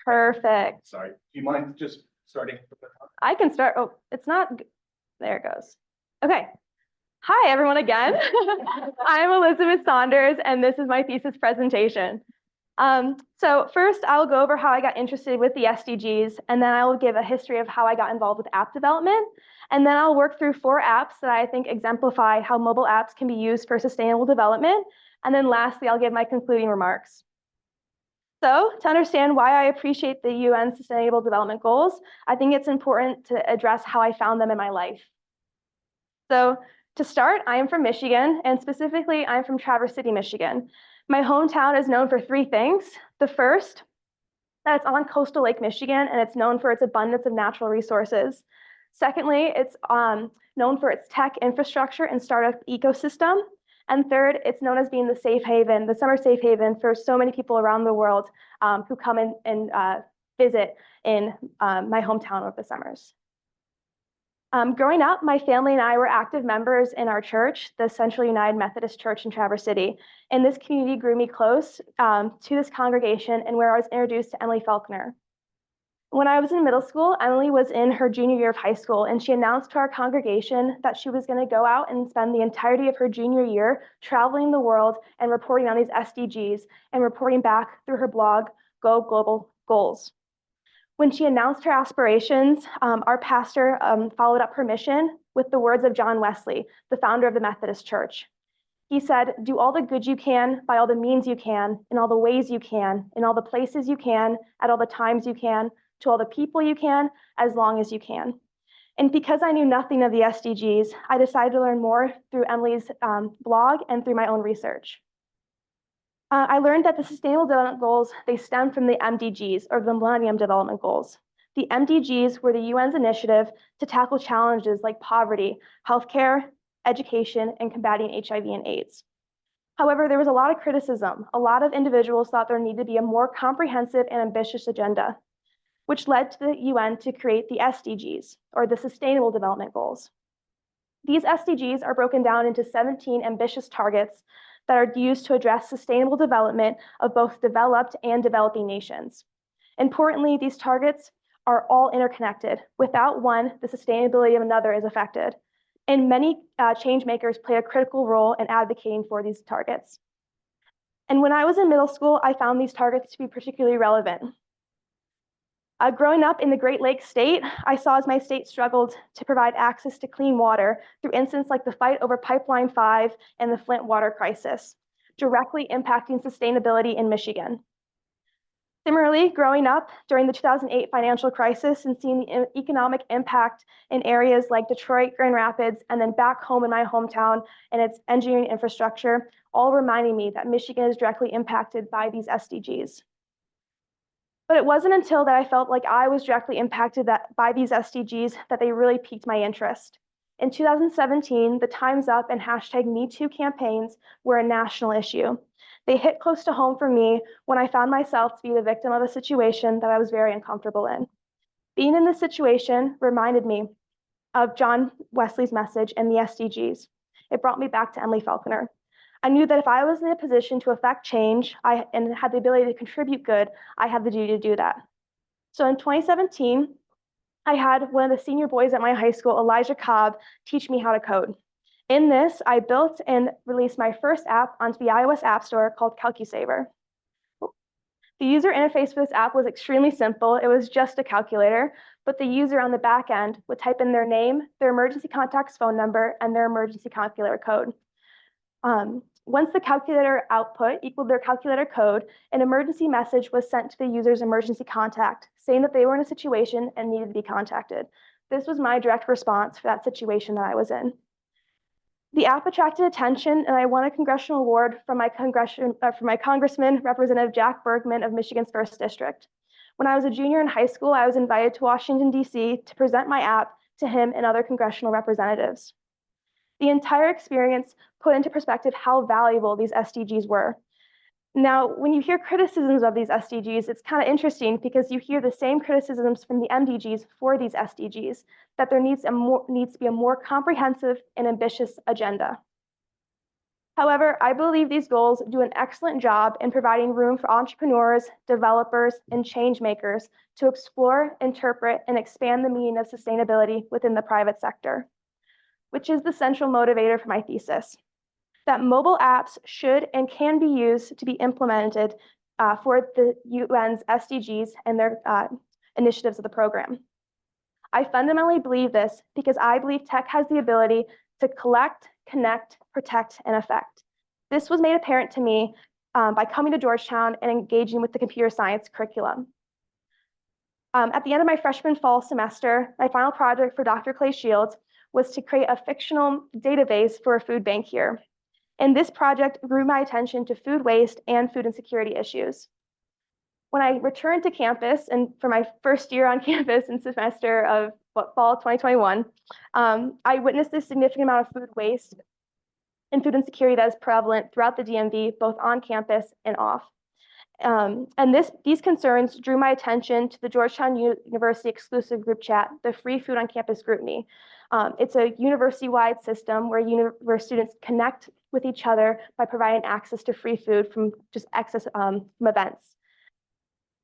Perfect. Sorry, do you mind just starting? I can start. Oh, it's not. There it goes. Okay. Hi, everyone again. I'm Elizabeth Saunders, and this is my thesis presentation. So first, I'll go over how I got interested with the SDGs, and then I will give a history of how I got involved with app development. And then I'll work through 4 apps that I think exemplify how mobile apps can be used for sustainable development. And then lastly, I'll give my concluding remarks. So to understand why I appreciate the UN Sustainable Development Goals, I think it's important to address how I found them in my life. So to start, I am from Michigan, and specifically, I'm from Traverse City, Michigan. My hometown is known for 3 things. The first, that it's on coastal Lake Michigan, and it's known for its abundance of natural resources. Secondly, it's known for its tech infrastructure and startup ecosystem. And third, it's known as being the safe haven, the summer safe haven for so many people around the world who come in and visit in my hometown over the summers. Growing up, my family and I were active members in our church, the Central United Methodist Church in Traverse City. And this community grew me close to this congregation and where I was introduced to Emily Faulkner. When I was in middle school, Emily was in her junior year of high school, and she announced to our congregation that she was going to go out and spend the entirety of her junior year traveling the world and reporting on these SDGs and reporting back through her blog, Go Global Goals. When she announced her aspirations, our pastor followed up her mission with the words of John Wesley, the founder of the Methodist Church. He said, "Do all the good you can, by all the means you can, in all the ways you can, in all the places you can, at all the times you can, to all the people you can, as long as you can." And because I knew nothing of the SDGs, I decided to learn more through Emily's blog and through my own research. I learned that the Sustainable Development Goals, they stem from the MDGs, or the Millennium Development Goals. The MDGs were the UN's initiative to tackle challenges like poverty, healthcare, education, and combating HIV and AIDS. However, there was a lot of criticism. A lot of individuals thought there needed to be a more comprehensive and ambitious agenda, which led to the UN to create the SDGs, or the Sustainable Development Goals. These SDGs are broken down into 17 ambitious targets that are used to address sustainable development of both developed and developing nations. Importantly, these targets are all interconnected. Without one, the sustainability of another is affected. And many change makers play a critical role in advocating for these targets. And when I was in middle school, I found these targets to be particularly relevant. Growing up in the Great Lakes state, I saw as my state struggled to provide access to clean water through incidents like the fight over Pipeline 5 and the Flint water crisis, directly impacting sustainability in Michigan. Similarly, growing up during the 2008 financial crisis and seeing the economic impact in areas like Detroit, Grand Rapids, and then back home in my hometown and its engineering infrastructure, all reminding me that Michigan is directly impacted by these SDGs. But it wasn't until that I felt like I was directly impacted by these SDGs that they really piqued my interest. In 2017, the Time's Up and #MeToo campaigns were a national issue. They hit close to home for me when I found myself to be the victim of a situation that I was very uncomfortable in. Being in this situation reminded me of John Wesley's message and the SDGs. It brought me back to Emily Faulkner. I knew that if I was in a position to affect change and had the ability to contribute good, I had the duty to do that. So in 2017, I had one of the senior boys at my high school, Elijah Cobb, teach me how to code. In this, I built and released my first app onto the iOS App Store called CalcuSaver. The user interface for this app was extremely simple. It was just a calculator, but the user on the back end would type in their name, their emergency contact's phone number, and their emergency calculator code. Once the calculator output equaled their calculator code, an emergency message was sent to the user's emergency contact, saying that they were in a situation and needed to be contacted. This was my direct response for that situation that I was in. The app attracted attention, and I won a congressional award from my congressman, Representative Jack Bergman of Michigan's 1st District. When I was a junior in high school, I was invited to Washington, D.C. to present my app to him and other congressional representatives. The entire experience put into perspective how valuable these SDGs were. Now, when you hear criticisms of these SDGs, it's kind of interesting because you hear the same criticisms from the MDGs for these SDGs, that there needs to be a more comprehensive and ambitious agenda. However, I believe these goals do an excellent job in providing room for entrepreneurs, developers, and change makers to explore, interpret, and expand the meaning of sustainability within the private sector, which is the central motivator for my thesis, that mobile apps should and can be used to be implemented for the UN's SDGs and their initiatives of the program. I fundamentally believe this because I believe tech has the ability to collect, connect, protect, and affect. This was made apparent to me by coming to Georgetown and engaging with the computer science curriculum. At the end of my freshman fall semester, my final project for Dr. Clay Shields was to create a fictional database for a food bank here. And this project drew my attention to food waste and food insecurity issues. When I returned to campus and for my first year on campus in semester of fall 2021, I witnessed a significant amount of food waste and food insecurity that is prevalent throughout the DMV, both on campus and off. These concerns drew my attention to the Georgetown University exclusive group chat, the Free Food on Campus GroupMe. It's a university-wide system where students connect with each other by providing access to free food from just access from events.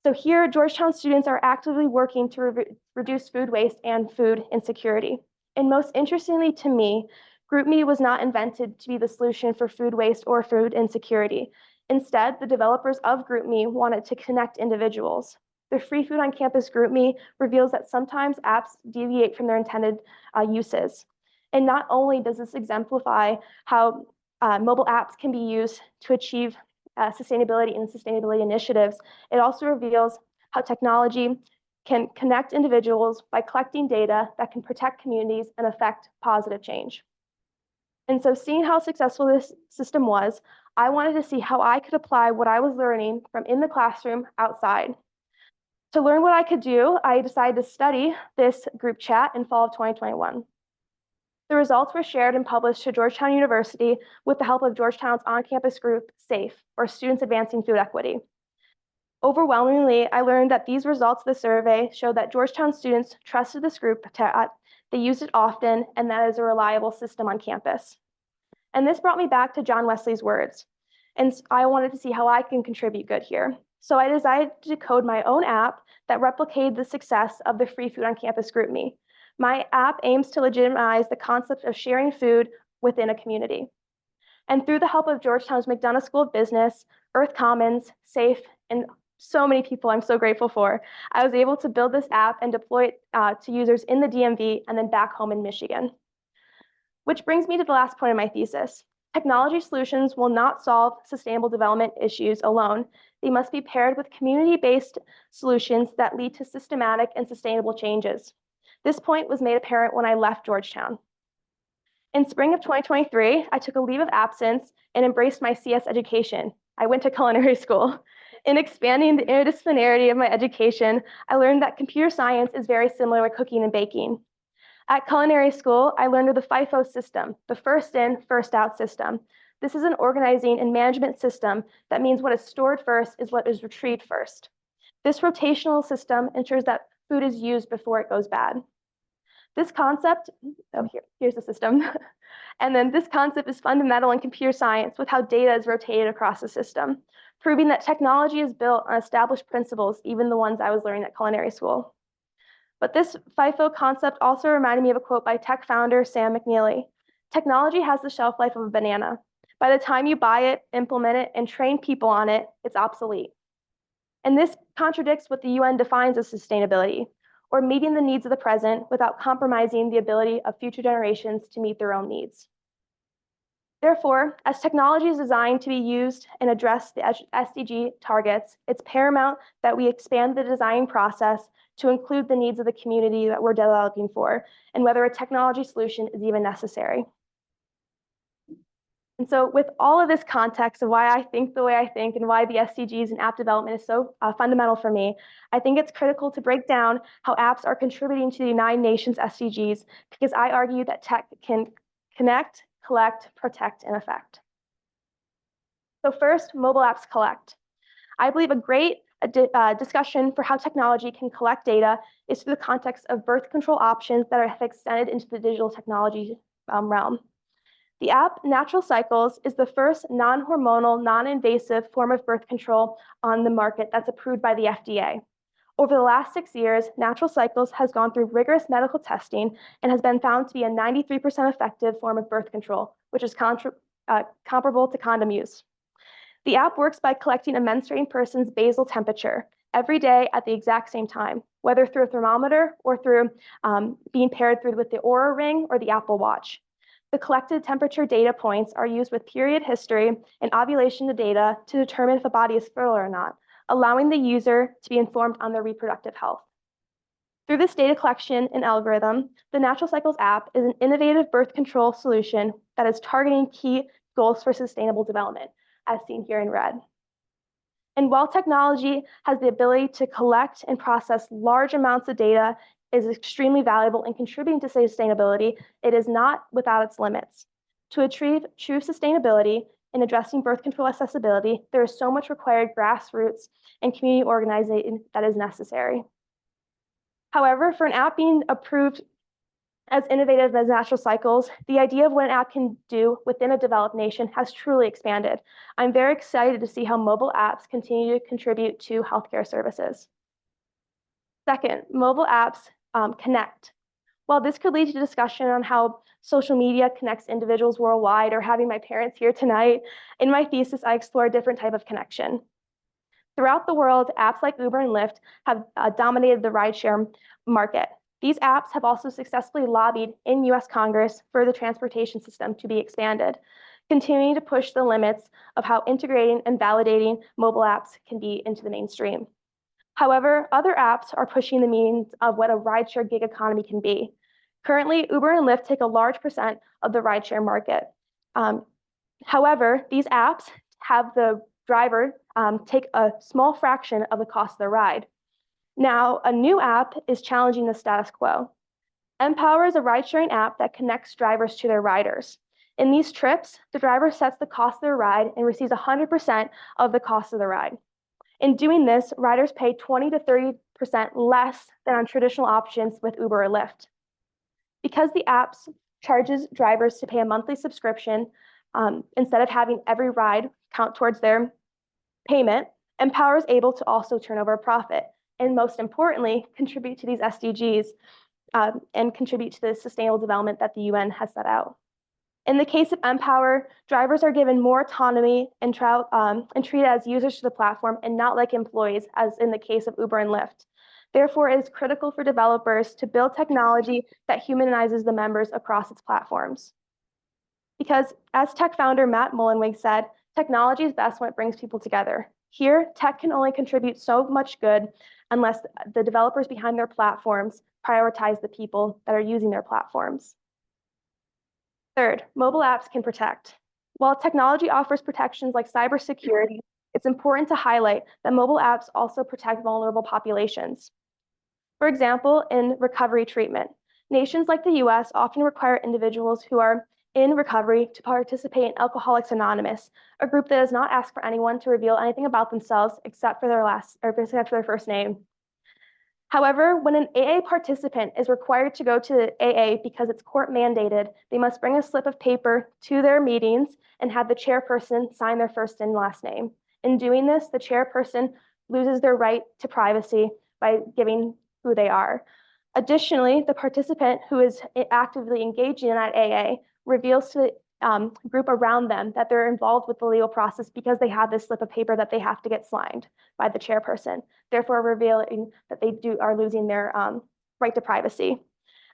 So here, Georgetown students are actively working to reduce food waste and food insecurity. And most interestingly to me, GroupMe was not invented to be the solution for food waste or food insecurity. Instead, the developers of GroupMe wanted to connect individuals. The Free Food on Campus GroupMe reveals that sometimes apps deviate from their intended uses. And not only does this exemplify how mobile apps can be used to achieve sustainability and sustainability initiatives, it also reveals how technology can connect individuals by collecting data that can protect communities and affect positive change. And so seeing how successful this system was, I wanted to see how I could apply what I was learning from in the classroom outside. To learn what I could do, I decided to study this group chat in fall of 2021. The results were shared and published to Georgetown University with the help of Georgetown's on-campus group, SAFE, or Students Advancing Food Equity. Overwhelmingly, I learned that these results of the survey showed that Georgetown students trusted this group chat, they used it often, and that is a reliable system on campus. And this brought me back to John Wesley's words. And I wanted to see how I can contribute good here. So I decided to code my own app that replicated the success of the Free Food on Campus GroupMe. My app aims to legitimize the concept of sharing food within a community. And through the help of Georgetown's McDonough School of Business, Earth Commons, SAFE, and so many people I'm so grateful for, I was able to build this app and deploy it to users in the DMV and then back home in Michigan. Which brings me to the last point of my thesis. Technology solutions will not solve sustainable development issues alone. They must be paired with community-based solutions that lead to systematic and sustainable changes. This point was made apparent when I left Georgetown. In spring of 2023, I took a leave of absence and embraced my CS education. I went to culinary school. In expanding the interdisciplinarity of my education, I learned that computer science is very similar to cooking and baking. At culinary school, I learned of the FIFO system, the first in, first out system. This is an organizing and management system that means what is stored first is what is retrieved first. This rotational system ensures that food is used before it goes bad. This concept, here's the system. And then this concept is fundamental in computer science with how data is rotated across the system, proving that technology is built on established principles, even the ones I was learning at culinary school. But this FIFO concept also reminded me of a quote by tech founder Sam McNeely. Technology has the shelf life of a banana. By the time you buy it, implement it, and train people on it, it's obsolete. And this contradicts what the UN defines as sustainability, or meeting the needs of the present without compromising the ability of future generations to meet their own needs. Therefore, as technology is designed to be used and address the SDG targets, it's paramount that we expand the design process to include the needs of the community that we're developing for, and whether a technology solution is even necessary. And so with all of this context of why I think the way I think and why the SDGs and app development is so fundamental for me, I think it's critical to break down how apps are contributing to the United Nations SDGs, because I argue that tech can connect, collect, protect, and affect. So first, mobile apps collect. I believe a great discussion for how technology can collect data is through the context of birth control options that have extended into the digital technology realm. The app Natural Cycles is the first non-hormonal, non-invasive form of birth control on the market that's approved by the FDA. Over the last 6 years, Natural Cycles has gone through rigorous medical testing and has been found to be a 93% effective form of birth control, which is comparable to condom use. The app works by collecting a menstruating person's basal temperature every day at the exact same time, whether through a thermometer or through being paired through with the Oura Ring or the Apple Watch. The collected temperature data points are used with period history and ovulation data to determine if a body is fertile or not, allowing the user to be informed on their reproductive health. Through this data collection and algorithm, the Natural Cycles app is an innovative birth control solution that is targeting key goals for sustainable development, as seen here in red. And while technology has the ability to collect and process large amounts of data, is extremely valuable in contributing to sustainability, it is not without its limits. To achieve true sustainability in addressing birth control accessibility, there is so much required grassroots and community organizing that is necessary. However, for an app being approved as innovative as Natural Cycles, the idea of what an app can do within a developed nation has truly expanded. I'm very excited to see how mobile apps continue to contribute to healthcare services. Second, mobile apps connect. While this could lead to discussion on how social media connects individuals worldwide, or having my parents here tonight, in my thesis, I explore a different type of connection. Throughout the world, apps like Uber and Lyft have dominated the rideshare market. These apps have also successfully lobbied in US Congress for the transportation system to be expanded, continuing to push the limits of how integrating and validating mobile apps can be into the mainstream. However, other apps are pushing the means of what a rideshare gig economy can be. Currently, Uber and Lyft take a large percent of the rideshare market. However, these apps have the driver take a small fraction of the cost of the ride. Now, a new app is challenging the status quo. Empower is a ride-sharing app that connects drivers to their riders. In these trips, the driver sets the cost of their ride and receives 100% of the cost of the ride. In doing this, riders pay 20 to 30% less than on traditional options with Uber or Lyft. Because the app charges drivers to pay a monthly subscription, instead of having every ride count towards their payment, Empower is able to also turn over a profit, and most importantly, contribute to these SDGs and contribute to the sustainable development that the UN has set out. In the case of Empower, drivers are given more autonomy and treated as users to the platform and not like employees, as in the case of Uber and Lyft. Therefore, it is critical for developers to build technology that humanizes the members across its platforms. Because as tech founder Matt Mullenweg said, technology is best when it brings people together. Here, tech can only contribute so much good unless the developers behind their platforms prioritize the people that are using their platforms. Third, mobile apps can protect. While technology offers protections like cybersecurity, it's important to highlight that mobile apps also protect vulnerable populations. For example, in recovery treatment, nations like the US often require individuals who are in recovery to participate in Alcoholics Anonymous, a group that does not ask for anyone to reveal anything about themselves except for their first name. However, when an AA participant is required to go to AA because it's court mandated, they must bring a slip of paper to their meetings and have the chairperson sign their first and last name. In doing this, the chairperson loses their right to privacy by giving who they are. Additionally, the participant who is actively engaging in that AA reveals to the group around them that they're involved with the legal process because they have this slip of paper that they have to get signed by the chairperson, therefore revealing that they are losing their right to privacy.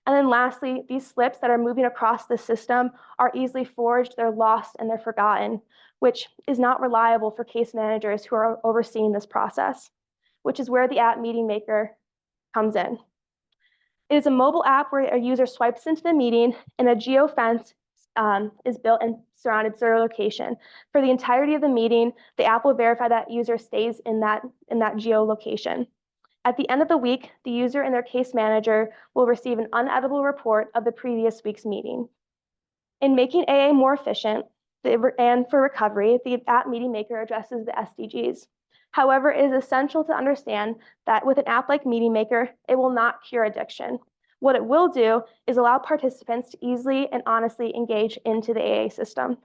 And then lastly, these slips that are moving across the system are easily forged, they're lost, and they're forgotten, which is not reliable for case managers who are overseeing this process, which is where the app Meeting Maker comes in. It is a mobile app where a user swipes into the meeting and a geofence is built and surrounded their location. For the entirety of the meeting, the app will verify that user stays in that geolocation. At the end of the week, the user and their case manager will receive an uneditable report of the previous week's meeting. In making AA more efficient and for recovery, the app Meeting Maker addresses the SDGs. However, it is essential to understand that with an app like Meeting Maker, it will not cure addiction. What it will do is allow participants to easily and honestly engage into the AA system.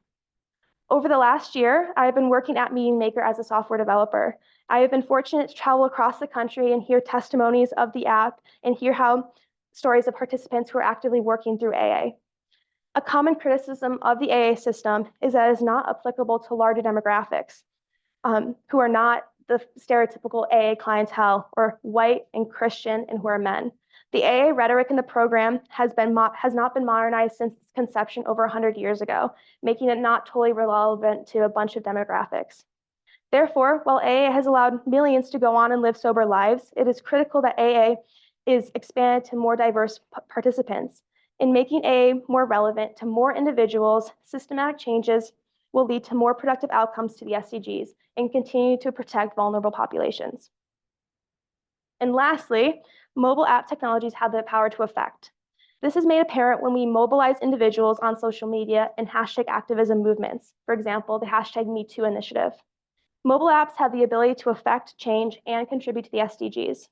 Over the last year, I have been working at Meeting Maker as a software developer. I have been fortunate to travel across the country and hear testimonies of the app and hear how stories of participants who are actively working through AA. A common criticism of the AA system is that it is not applicable to larger demographics who are not the stereotypical AA clientele or white and Christian and who are men. The AA rhetoric in the program has not been modernized since its conception over 100 years ago, making it not totally relevant to a bunch of demographics. Therefore, while AA has allowed millions to go on and live sober lives, it is critical that AA is expanded to more diverse participants. In making AA more relevant to more individuals, systematic changes will lead to more productive outcomes to the SDGs and continue to protect vulnerable populations. And lastly, mobile app technologies have the power to affect. This is made apparent when we mobilize individuals on social media and hashtag activism movements, for example, the hashtag #MeToo initiative. Mobile apps have the ability to affect change and contribute to the SDGs.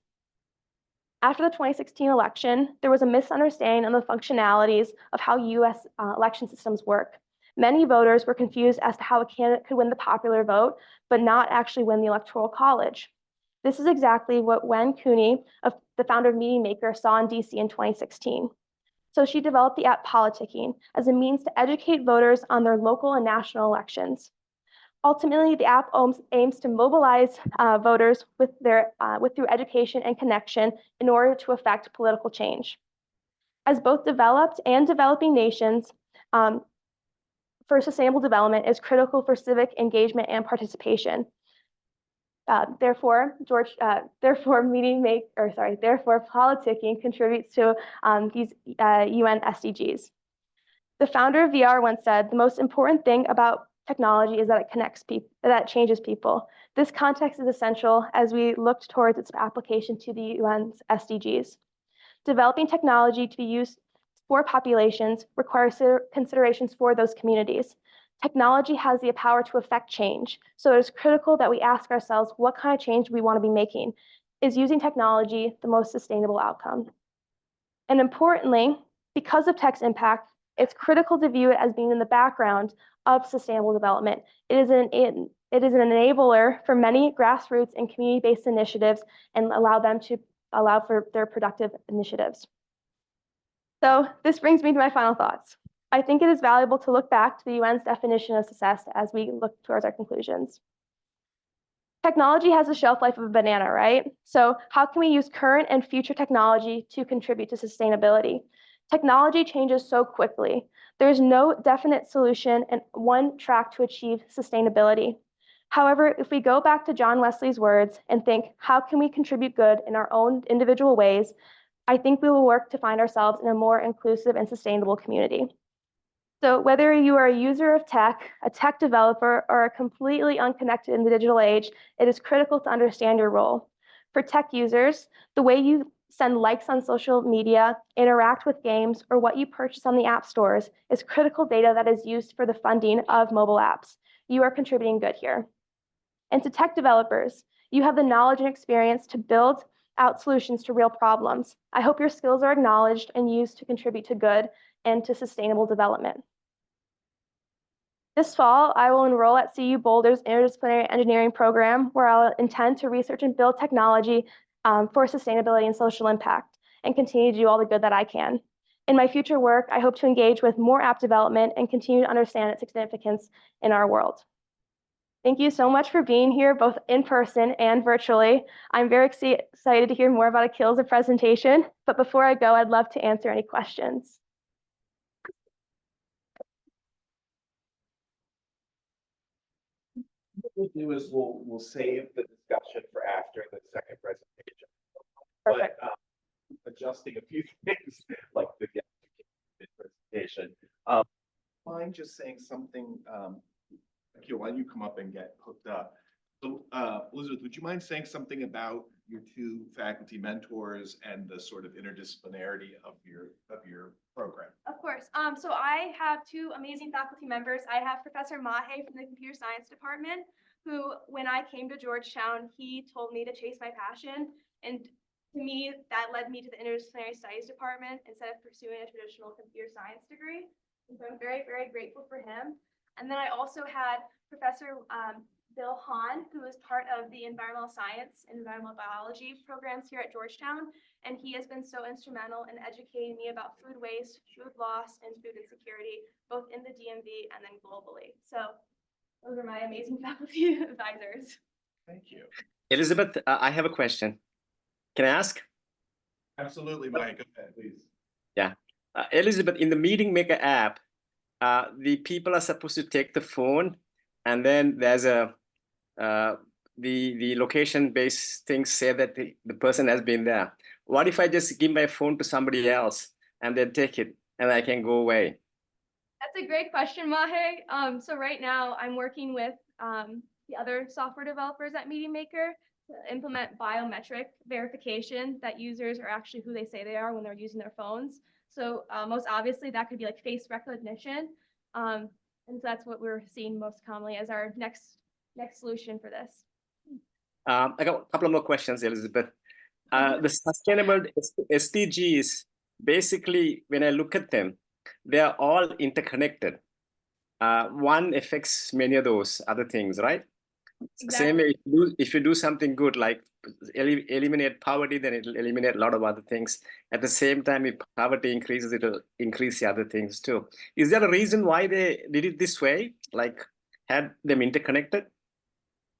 After the 2016 election, there was a misunderstanding on the functionalities of how US election systems work. Many voters were confused as to how a candidate could win the popular vote, but not actually win the Electoral College. This is exactly what Wen Cooney, the founder of Meeting Maker, saw in DC in 2016. So she developed the app Politicking as a means to educate voters on their local and national elections. Ultimately, the app aims to mobilize voters through education and connection in order to affect political change. As both developed and developing nations, for sustainable development is critical for civic engagement and participation. Therefore, politicking contributes to these UN SDGs. The founder of VR once said, "The most important thing about technology is that it connects people, that it changes people." This context is essential as we look towards its application to the UN's SDGs. Developing technology to be used for populations requires considerations for those communities. Technology has the power to affect change, so it is critical that we ask ourselves what kind of change we want to be making. Is using technology the most sustainable outcome? And importantly, because of tech's impact, it's critical to view it as being in the background of sustainable development. It is an enabler for many grassroots and community-based initiatives and allow for their productive initiatives. So this brings me to my final thoughts. I think it is valuable to look back to the UN's definition of success as we look towards our conclusions. Technology has a shelf life of a banana, right? So how can we use current and future technology to contribute to sustainability? Technology changes so quickly. There's no definite solution and one track to achieve sustainability. However, if we go back to John Wesley's words and think, how can we contribute good in our own individual ways? I think we will work to find ourselves in a more inclusive and sustainable community. So whether you are a user of tech, a tech developer, or a completely unconnected in the digital age, it is critical to understand your role. For tech users, the way you send likes on social media, interact with games, or what you purchase on the app stores is critical data that is used for the funding of mobile apps. You are contributing good here. And to tech developers, you have the knowledge and experience to build out solutions to real problems. I hope your skills are acknowledged and used to contribute to good and to sustainable development. This fall, I will enroll at CU Boulder's Interdisciplinary Engineering program, where I'll intend to research and build technology for sustainability and social impact, and continue to do all the good that I can. In my future work, I hope to engage with more app development and continue to understand its significance in our world. Thank you so much for being here, both in person and virtually. I'm very excited to hear more about Akhil's presentation, but before I go, I'd love to answer any questions. What we'll do is we'll save the discussion for after the second presentation. Perfect. But adjusting a few things like the presentation. Mind just saying something, Akil, why don't you come up and get hooked up? So Elizabeth, would you mind saying something about your two faculty mentors and the sort of interdisciplinarity of your program? Of course. So I have two amazing faculty members. I have Professor Mahe from the Computer Science Department, who, when I came to Georgetown, he told me to chase my passion. And to me, that led me to the Interdisciplinary Studies department instead of pursuing a traditional computer science degree. And so I'm very, very grateful for him. And then I also had Professor Bill Hahn, who is part of the environmental science and environmental biology programs here at Georgetown. And he has been so instrumental in educating me about food waste, food loss, and food insecurity, both in the DMV and then globally. So those are my amazing faculty advisors. Thank you. Elizabeth, I have a question. Can I ask? Absolutely, Mike. Go ahead, please. Yeah. Elizabeth, in the Meeting Maker app, the people are supposed to take the phone, and then there's a the location-based things say that the person has been there. What if I just give my phone to somebody else and then take it and I can go away? That's a great question, Mahe. So right now I'm working with the other software developers at Meeting Maker to implement biometric verification that users are actually who they say they are when they're using their phones. So most obviously that could be like face recognition. And so that's what we're seeing most commonly as our next solution for this. I got a couple of more questions, Elizabeth. The sustainable SDGs, basically, when I look at them, they are all interconnected. One affects many of those other things, right? Exactly. Same way, if you do something good, like eliminate poverty, then it'll eliminate a lot of other things. At the same time, if poverty increases, it'll increase the other things too. Is there a reason why they did it this way? Like, had them interconnected?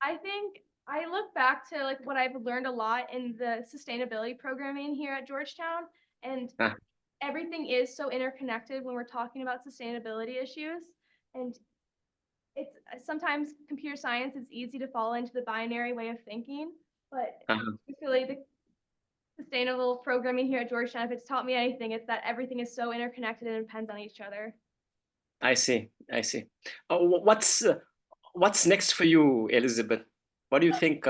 I think I look back to like what I've learned a lot in the sustainability programming here at Georgetown, and everything is so interconnected when we're talking about sustainability issues. And it's sometimes computer science is easy to fall into the binary way of thinking, but particularly the sustainable programming here at Georgetown, if it's taught me anything, it's that everything is so interconnected and depends on each other. I see. What's next for you, Elizabeth? What do you think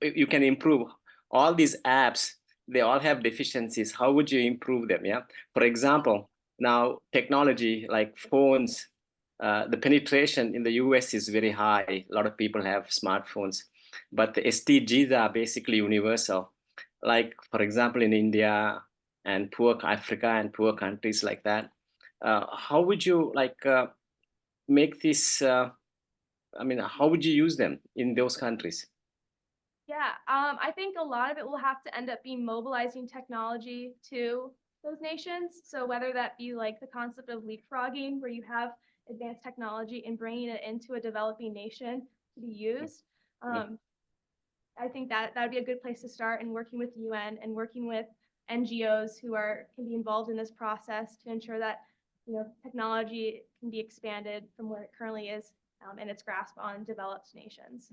you can improve? All these apps, they all have deficiencies. How would you improve them? Yeah. For example, now technology like phones, the penetration in the US is very high. A lot of people have smartphones, but the SDGs are basically universal. Like, for example, in India and poor Africa and poor countries like that. How would you make this? How would you use them in those countries? Yeah, I think a lot of it will have to end up being mobilizing technology to those nations. So whether that be like the concept of leapfrogging, where you have advanced technology and bringing it into a developing nation to be used, I think that would be a good place to start, and working with the UN and working with NGOs who can be involved in this process to ensure that technology can be expanded from where it currently is in its grasp on developed nations.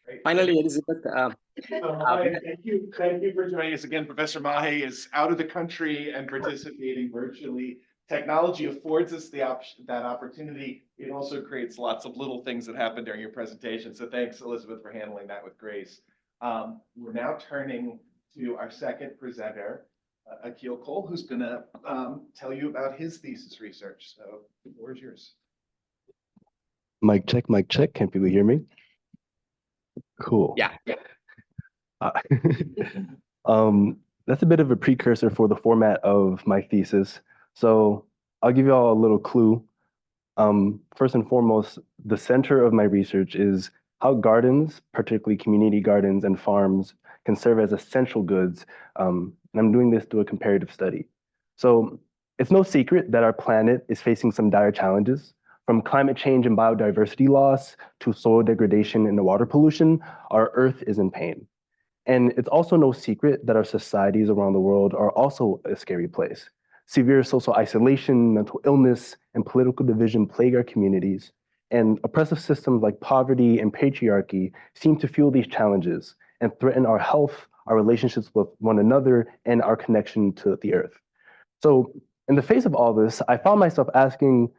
Great. Finally, Elizabeth. Thank you for joining us again. Professor Mahe is out of the country and participating virtually. Technology affords us that opportunity. It also creates lots of little things that happen during your presentation. So thanks, Elizabeth, for handling that with grace. We're now turning to our second presenter, Akil Cole, who's going to tell you about his thesis research. So the floor is yours. Mic check, mic check. Can people hear me? Cool. Yeah. That's a bit of a precursor for the format of my thesis. So I'll give you all a little clue. First and foremost, the center of my research is how gardens, particularly community gardens and farms, can serve as essential goods. And I'm doing this through a comparative study. So it's no secret that our planet is facing some dire challenges. From climate change and biodiversity loss to soil degradation and water pollution, our Earth is in pain. And it's also no secret that our societies around the world are also a scary place. Severe social isolation, mental illness, and political division plague our communities. And oppressive systems like poverty and patriarchy seem to fuel these challenges and threaten our health, our relationships with one another, and our connection to the Earth. So in the face of all this, I found myself asking,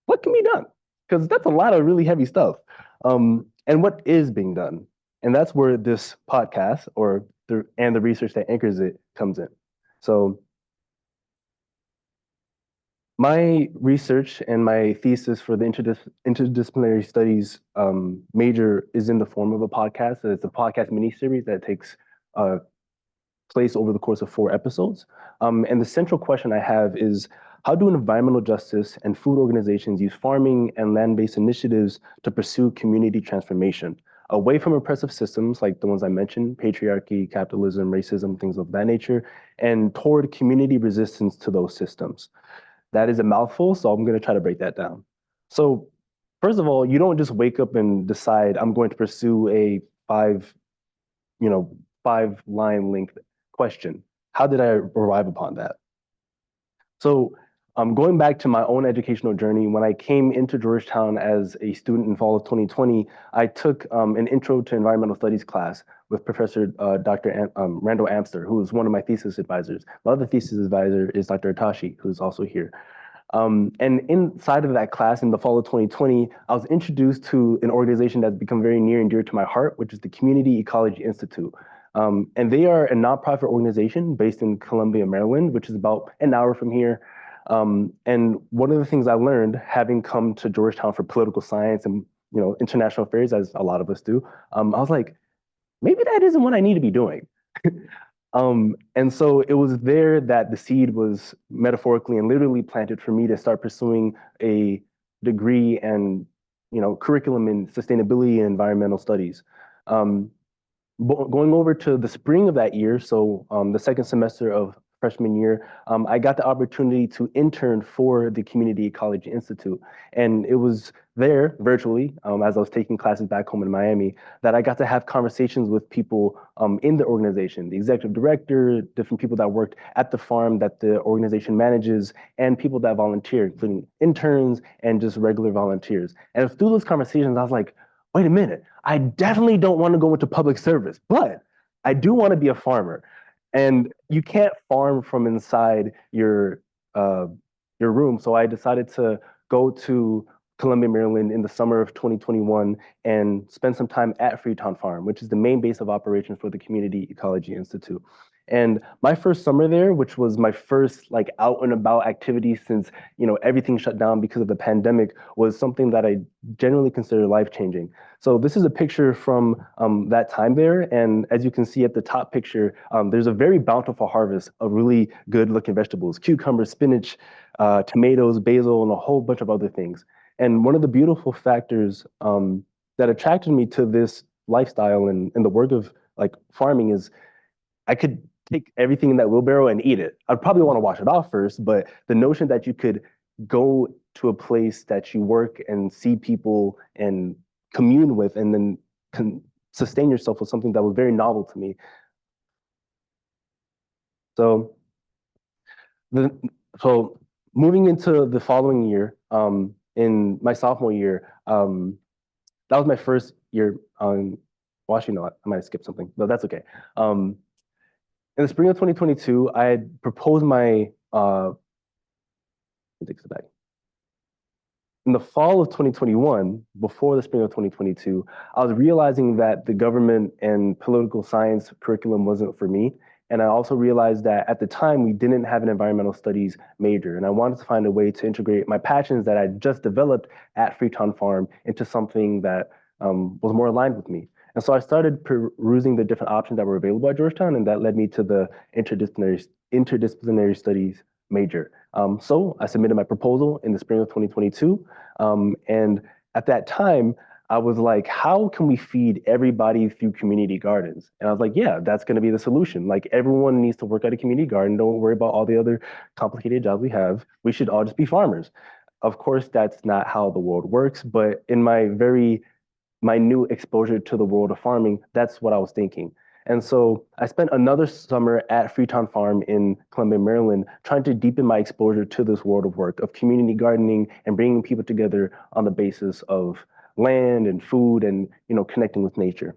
what can be done? Because that's a lot of really heavy stuff. And what is being done? And that's where this podcast and the research that anchors it comes in. So my research and my thesis for the interdisciplinary studies major is in the form of a podcast. So it's a podcast mini-series that takes place over the course of 4 episodes. And the central question I have is, how do environmental justice and food organizations use farming and land-based initiatives to pursue community transformation away from oppressive systems like the ones I mentioned, patriarchy, capitalism, racism, things of that nature, and toward community resistance to those systems? That is a mouthful, so I'm going to try to break that down. So first of all, you don't just wake up and decide I'm going to pursue a 5-line length question. How did I arrive upon that? So going back to my own educational journey, when I came into Georgetown as a student in fall of 2020, I took an Intro to Environmental Studies class with Professor Dr. Randall Amster, who is one of my thesis advisors. My other thesis advisor is Dr. Atashi, who's also here. And inside of that class in the fall of 2020, I was introduced to an organization that's become very near and dear to my heart, which is the Community Ecology Institute. And they are a nonprofit organization based in Columbia, Maryland, which is about an hour from here. And one of the things I learned, having come to Georgetown for political science and international affairs, as a lot of us do, I was like, maybe that isn't what I need to be doing. And so it was there that the seed was metaphorically and literally planted for me to start pursuing a degree and curriculum in sustainability and environmental studies. Going over to the spring of that year, so the second semester of freshman year, I got the opportunity to intern for the Community Ecology Institute. And it was there virtually, as I was taking classes back home in Miami, that I got to have conversations with people in the organization, the executive director, different people that worked at the farm that the organization manages, and people that volunteer, including interns and just regular volunteers. And through those conversations, I was like, wait a minute, I definitely don't want to go into public service, but I do want to be a farmer. And you can't farm from inside your room. So I decided to go to Columbia, Maryland in the summer of 2021 and spend some time at Freetown Farm, which is the main base of operations for the Community Ecology Institute. And my first summer there, which was my first out and about activity since everything shut down because of the pandemic, was something that I generally consider life-changing. So this is a picture from that time there. And as you can see at the top picture, there's a very bountiful harvest of really good looking vegetables, cucumbers, spinach, tomatoes, basil, and a whole bunch of other things. And one of the beautiful factors that attracted me to this lifestyle and the work of farming is I could take everything in that wheelbarrow and eat it. I'd probably want to wash it off first, but the notion that you could go to a place that you work and see people and commune with and then sustain yourself was something that was very novel to me. So moving into the following year, in my sophomore year, that was my first year on, well, actually, no, I might have skipped something, but that's okay. In the spring of 2022, I had proposed my, take this back. In the fall of 2021, before the spring of 2022, I was realizing that the government and political science curriculum wasn't for me. And I also realized that at the time, we didn't have an environmental studies major. And I wanted to find a way to integrate my passions that I just developed at Freetown Farm into something that was more aligned with me. And so I started perusing the different options that were available at Georgetown, and that led me to the interdisciplinary studies major. So I submitted my proposal in the spring of 2022. And at that time, I was like, how can we feed everybody through community gardens? And I was like, yeah, that's going to be the solution. Everyone needs to work at a community garden. Don't worry about all the other complicated jobs we have. We should all just be farmers. Of course, that's not how the world works. But in my new exposure to the world of farming, that's what I was thinking. And so I spent another summer at Freetown Farm in Columbia, Maryland, trying to deepen my exposure to this world of work, of community gardening and bringing people together on the basis of land and food and connecting with nature.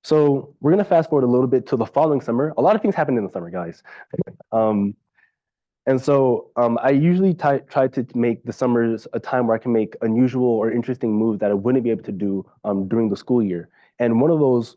So we're going to fast forward a little bit to the following summer. A lot of things happened in the summer, guys. And so I usually try to make the summers a time where I can make unusual or interesting moves that I wouldn't be able to do during the school year. And one of those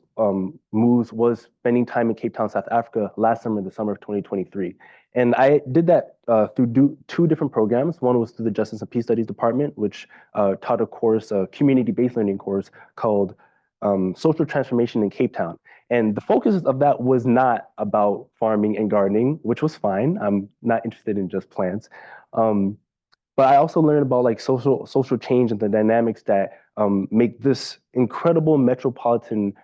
moves was spending time in Cape Town, South Africa last summer, the summer of 2023. And I did that through 2 different programs. One was through the Justice and Peace Studies Department, which taught a course, a community-based learning course called Social Transformation in Cape Town. And the focus of that was not about farming and gardening, which was fine. I'm not interested in just plants. But I also learned about like social change and the dynamics that make this incredible metropolitan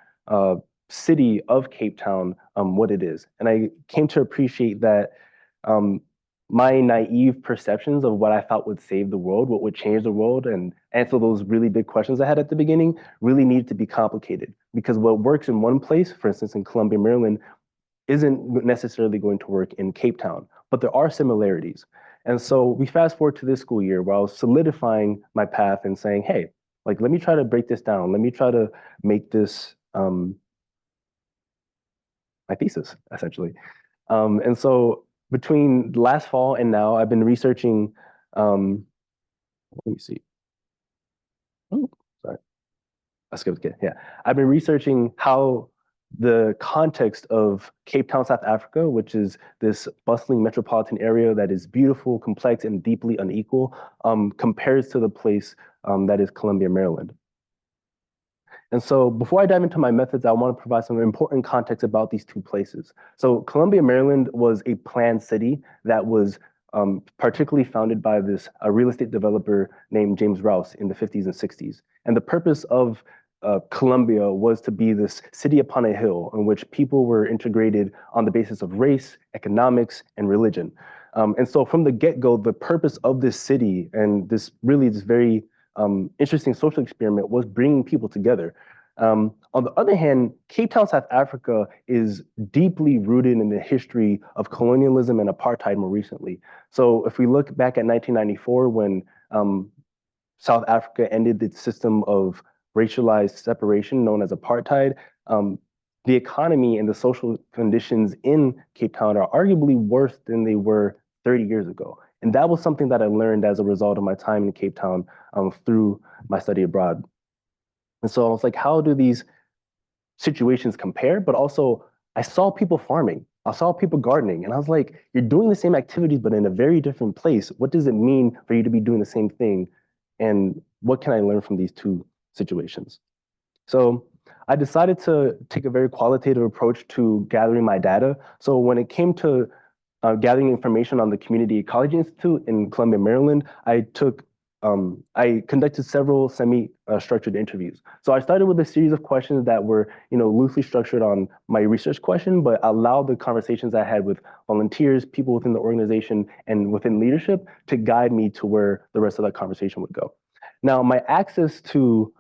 city of Cape Town what it is. And I came to appreciate that um, my naive perceptions of what I thought would save the world, what would change the world, and answer those really big questions I had at the beginning really needed to be complicated. Because what works in one place, for instance, in Columbia, Maryland, isn't necessarily going to work in Cape Town, but there are similarities. And so we fast forward to this school year where I was solidifying my path and saying, hey, like, let me try to break this down. Let me try to make this my thesis, essentially. And so between last fall and now, I've been researching, let me see. Oh, sorry. I skipped it. Yeah. I've been researching how the context of Cape Town, South Africa, which is this bustling metropolitan area that is beautiful, complex, and deeply unequal, compares to the place that is Columbia, Maryland. And so before I dive into my methods, I want to provide some important context about these two places. So Columbia, Maryland was a planned city that was particularly founded by this real estate developer named James Rouse in the 50s and 60s. And the purpose of Columbia was to be this city upon a hill in which people were integrated on the basis of race, economics, and religion. And so from the get-go, the purpose of this city and this very interesting social experiment was bringing people together. On the other hand, Cape Town, South Africa is deeply rooted in the history of colonialism and apartheid more recently. So if we look back at 1994, when South Africa ended its system of racialized separation known as apartheid, the economy and the social conditions in Cape Town are arguably worse than they were 30 years ago. And that was something that I learned as a result of my time in Cape Town through my study abroad. And so I was like, how do these situations compare? But also, I saw people farming. I saw people gardening. And I was like, you're doing the same activities, but in a very different place. What does it mean for you to be doing the same thing? And what can I learn from these two situations? So I decided to take a very qualitative approach to gathering my data. So when it came to gathering information on the Community Ecology Institute in Columbia, Maryland, I conducted several semi-structured interviews. So I started with a series of questions that were, loosely structured on my research question, but allowed the conversations I had with volunteers, people within the organization, and within leadership to guide me to where the rest of that conversation would go. Now, my access to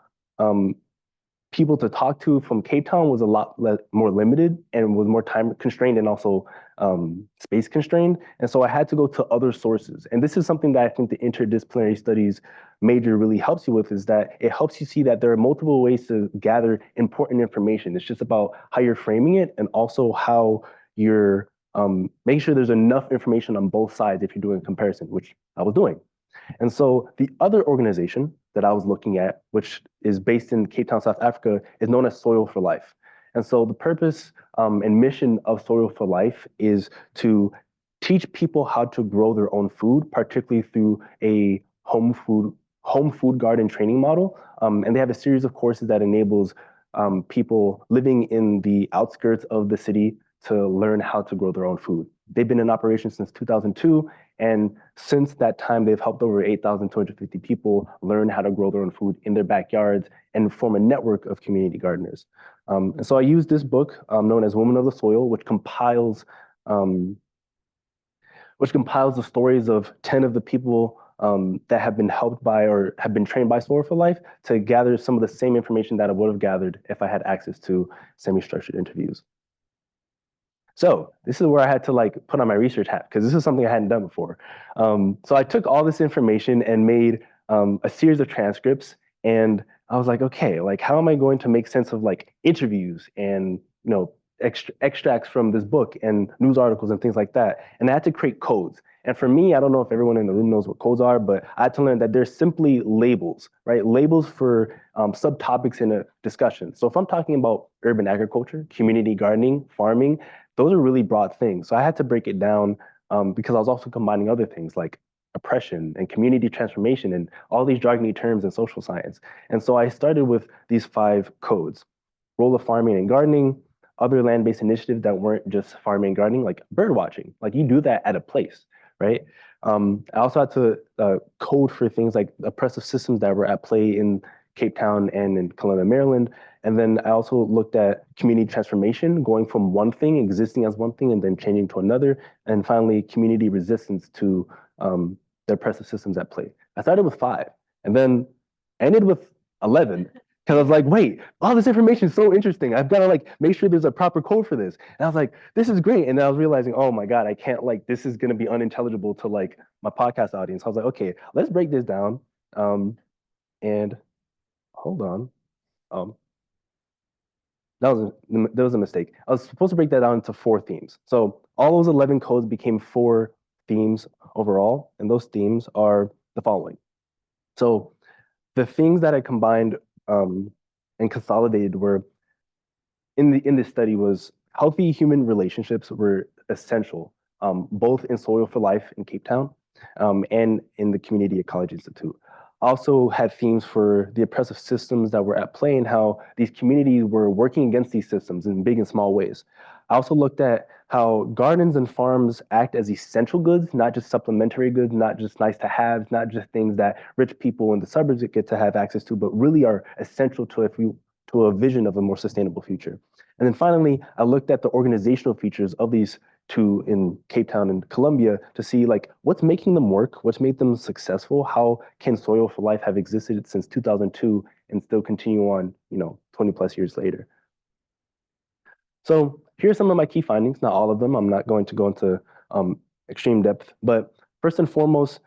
people to talk to from Cape Town was a lot more limited and was more time constrained and also space constrained. And so I had to go to other sources. And this is something that I think the interdisciplinary studies major really helps you with, is that it helps you see that there are multiple ways to gather important information. It's just about how you're framing it and also how you're making sure there's enough information on both sides if you're doing a comparison, which I was doing. And so the other organization that I was looking at, which is based in Cape Town, South Africa, is known as Soil for Life. And so the purpose and mission of Soil for Life is to teach people how to grow their own food, particularly through a home food garden training model. And they have a series of courses that enables people living in the outskirts of the city to learn how to grow their own food. They've been in operation since 2002. And since that time, they've helped over 8,250 people learn how to grow their own food in their backyards and form a network of community gardeners. And so I used this book known as Women of the Soil, which compiles the stories of 10 of the people that have been helped by or have been trained by Soil for Life to gather some of the same information that I would have gathered if I had access to semi-structured interviews. So this is where I had to put on my research hat, because this is something I hadn't done before. So I took all this information and made a series of transcripts, and I was like, okay, how am I going to make sense of interviews and extracts from this book and news articles and things like that? And I had to create codes. And for me, I don't know if everyone in the room knows what codes are, but I had to learn that they're simply labels, right? Labels for subtopics in a discussion. So if I'm talking about urban agriculture, community gardening, farming, those are really broad things. So I had to break it down because I was also combining other things like oppression and community transformation and all these jargony terms in social science. And so I started with these 5 codes: role of farming and gardening, other land-based initiatives that weren't just farming and gardening, like bird watching. Like you do that at a place, right? I also had to code for things like oppressive systems that were at play in Cape Town and in Columbia, Maryland. And then I also looked at community transformation, going from one thing, existing as one thing, and then changing to another. And finally, community resistance to the oppressive systems at play. I started with 5 and then ended with 11. Because I was like, wait, all this information is so interesting. I've got to like make sure there's a proper code for this. And I was like, this is great. And then I was realizing, oh my God, I can't like, this is going to be unintelligible to like my podcast audience. I was like, okay, let's break this down. And hold on. That was a mistake. I was supposed to break that down into 4 themes. So all those 11 codes became 4 themes overall. And those themes are the following. So the things that I combined and consolidated were in this study was healthy human relationships were essential, both in Soil for Life in Cape Town and in the Community Ecology Institute. Also had themes for the oppressive systems that were at play and how these communities were working against these systems in big and small ways. I also looked at how gardens and farms act as essential goods, not just supplementary goods, not just nice to have, not just things that rich people in the suburbs get to have access to, but really are essential to a vision of a more sustainable future. And then finally, I looked at the organizational features of these 2 in Cape Town and Columbia to see like what's making them work, what's made them successful, how can Soil for Life have existed since 2002 and still continue on, 20 plus years later. So here's some of my key findings, not all of them. I'm not going to go into extreme depth, but first and foremost,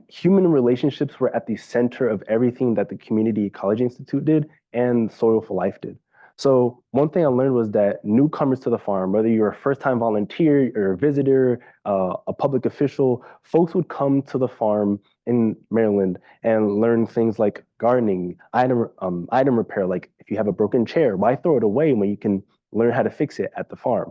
human relationships were at the center of everything that the Community Ecology Institute did and Soil for Life did. So one thing I learned was that newcomers to the farm, whether you're a first-time volunteer or a visitor, a public official, folks would come to the farm in Maryland and learn things like gardening, item repair, like if you have a broken chair, why throw it away when you can learn how to fix it at the farm,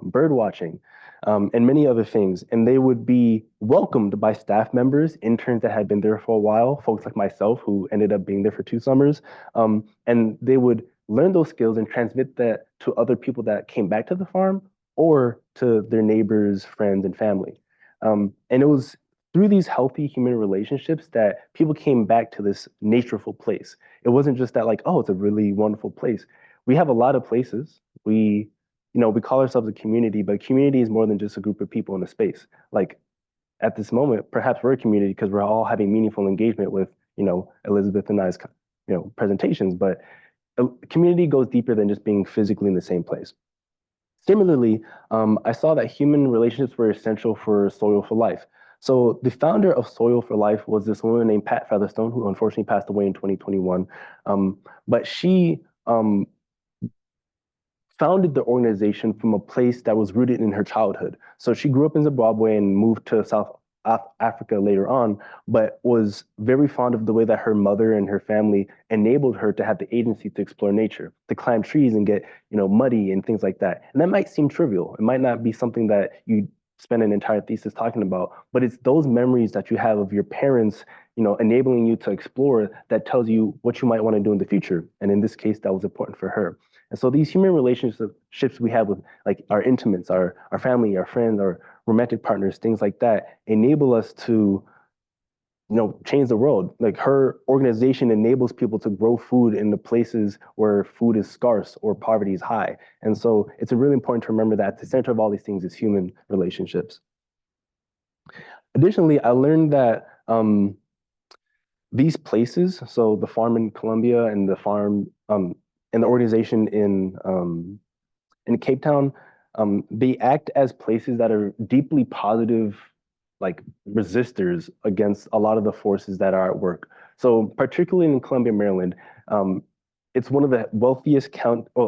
bird watching, and many other things. And they would be welcomed by staff members, interns that had been there for a while, folks like myself who ended up being there for 2 summers. And they would learn those skills and transmit that to other people that came back to the farm or to their neighbors, friends, and family. And it was through these healthy human relationships that people came back to this natureful place. It wasn't just that like, oh, it's a really wonderful place. We have a lot of places. We call ourselves a community, but community is more than just a group of people in a space. Like at this moment, perhaps we're a community because we're all having meaningful engagement with, Elizabeth and I's, presentations, but a community goes deeper than just being physically in the same place. Similarly, I saw that human relationships were essential for Soil for Life. So the founder of Soil for Life was this woman named Pat Featherstone, who unfortunately passed away in 2021. But she founded the organization from a place that was rooted in her childhood. So she grew up in Zimbabwe and moved to South Africa later on, but was very fond of the way that her mother and her family enabled her to have the agency to explore nature, to climb trees and get, muddy and things like that. And that might seem trivial. It might not be something that you spend an entire thesis talking about, but it's those memories that you have of your parents, enabling you to explore that tells you what you might want to do in the future. And in this case, that was important for her. And so these human relationships we have with like our intimates, our family, our friends, our romantic partners, things like that, enable us to, change the world. Like her organization enables people to grow food in the places where food is scarce or poverty is high. And so it's really important to remember that at the center of all these things is human relationships. Additionally, I learned that these places, so the farm in Columbia and the farm and the organization in Cape Town, they act as places that are deeply positive, like resistors against a lot of the forces that are at work. So particularly in Columbia, Maryland, it's one of the wealthiest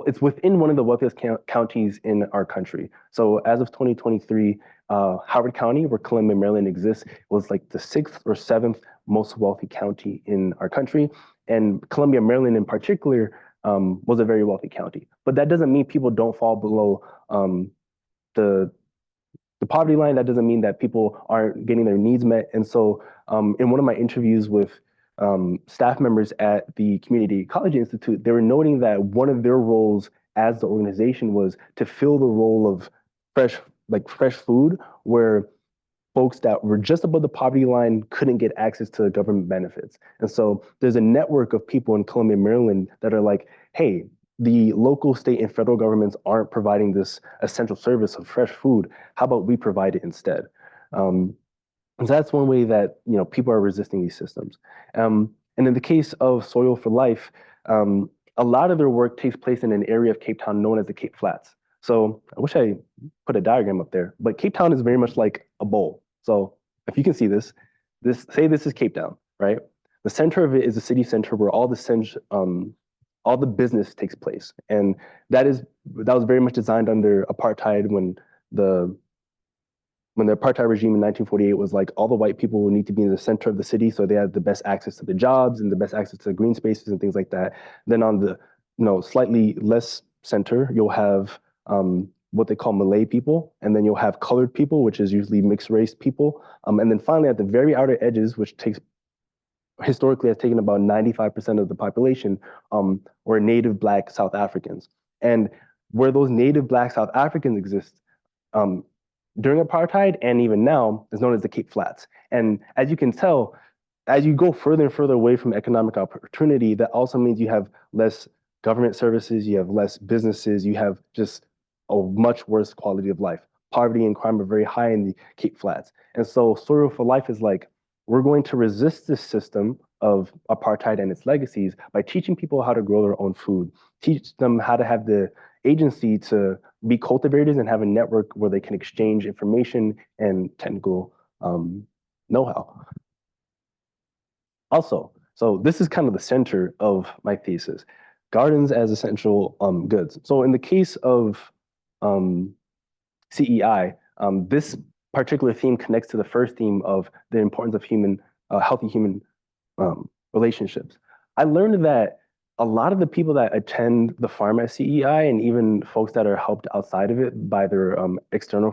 it's within one of the wealthiest counties in our country. So as of 2023, Howard County, where Columbia, Maryland exists, was like the 6th or 7th most wealthy county in our country. And Columbia, Maryland in particular, was a very wealthy county. But that doesn't mean people don't fall below the poverty line. That doesn't mean that people aren't getting their needs met. And so in one of my interviews with staff members at the Community Ecology Institute, they were noting that one of their roles as the organization was to fill the role of fresh food, where folks that were just above the poverty line couldn't get access to government benefits. And so there's a network of people in Columbia, Maryland that are like, hey, the local, state, and federal governments aren't providing this essential service of fresh food. How about we provide it instead? And so that's one way that people are resisting these systems. And in the case of Soil for Life, a lot of their work takes place in an area of Cape Town known as the Cape Flats. So I wish I put a diagram up there, but Cape Town is very much like a bowl. So if you can see this is Cape Town, right? The center of it is the city center where all the business takes place, and that was very much designed under apartheid when the apartheid regime in 1948 was like all the white people will need to be in the center of the city so they had the best access to the jobs and the best access to the green spaces and things like that. Then on the slightly less center, you'll have what they call Malay people, and then you'll have colored people, which is usually mixed race people. And then finally at the very outer edges, which historically has taken about 95% of the population, were native Black South Africans. And where those native Black South Africans exist, during apartheid and even now, is known as the Cape Flats. And as you can tell, as you go further and further away from economic opportunity, that also means you have less government services, you have less businesses, you have just a much worse quality of life. Poverty and crime are very high in the Cape Flats. And so Soil for Life is like, we're going to resist this system of apartheid and its legacies by teaching people how to grow their own food, teach them how to have the agency to be cultivators and have a network where they can exchange information and technical know-how. Also, so this is kind of the center of my thesis, gardens as essential goods. So in the case of CEI, this particular theme connects to the first theme of the importance of healthy human relationships. I learned that a lot of the people that attend the farm at CEI, and even folks that are helped outside of it by their external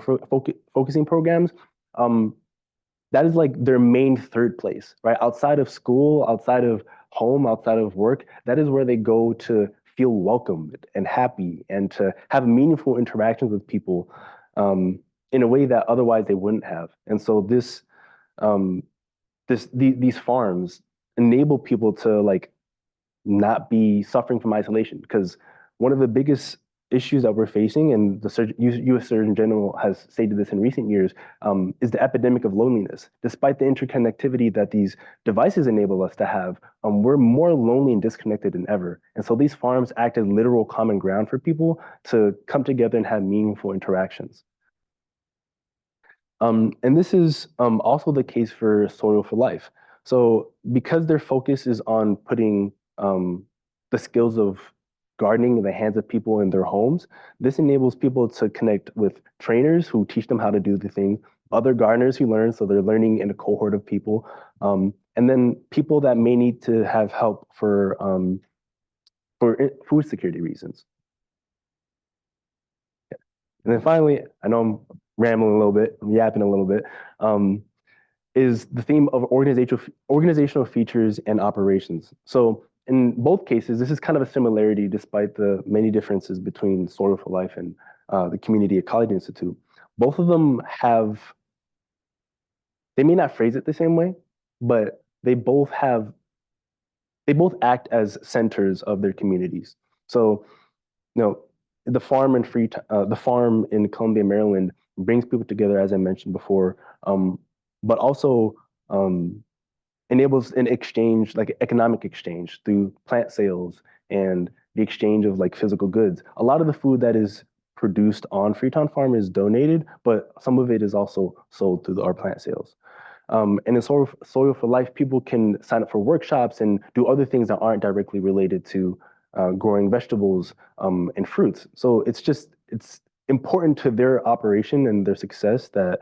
focusing programs, that is like their main third place, right? Outside of school, outside of home, outside of work, that is where they go to feel welcomed and happy and to have meaningful interactions with people in a way that otherwise they wouldn't have. And so these farms enable people to like not be suffering from isolation, because one of the biggest issues that we're facing, and the U.S. Surgeon General has stated this in recent years, is the epidemic of loneliness. Despite the interconnectivity that these devices enable us to have, we're more lonely and disconnected than ever. And so these farms act as literal common ground for people to come together and have meaningful interactions. And this is also the case for Soil for Life. So because their focus is on putting the skills of gardening in the hands of people in their homes, this enables people to connect with trainers who teach them how to do the thing, other gardeners who learn, so they're learning in a cohort of people, and then people that may need to have help for food security reasons. And then finally, I know I'm rambling a little bit, I'm yapping a little bit, is the theme of organizational features and operations. So in both cases, this is kind of a similarity despite the many differences between Soil for Life and the Community Ecology Institute. Both of them they may not phrase it the same way, but they both act as centers of their communities. So, the farm in Columbia, Maryland brings people together, as I mentioned before, but also enables an exchange, like economic exchange through plant sales and the exchange of like physical goods. A lot of the food that is produced on Freetown Farm is donated, but some of it is also sold through our plant sales. And in Soil for Life, people can sign up for workshops and do other things that aren't directly related to growing vegetables and fruits. So it's important to their operation and their success that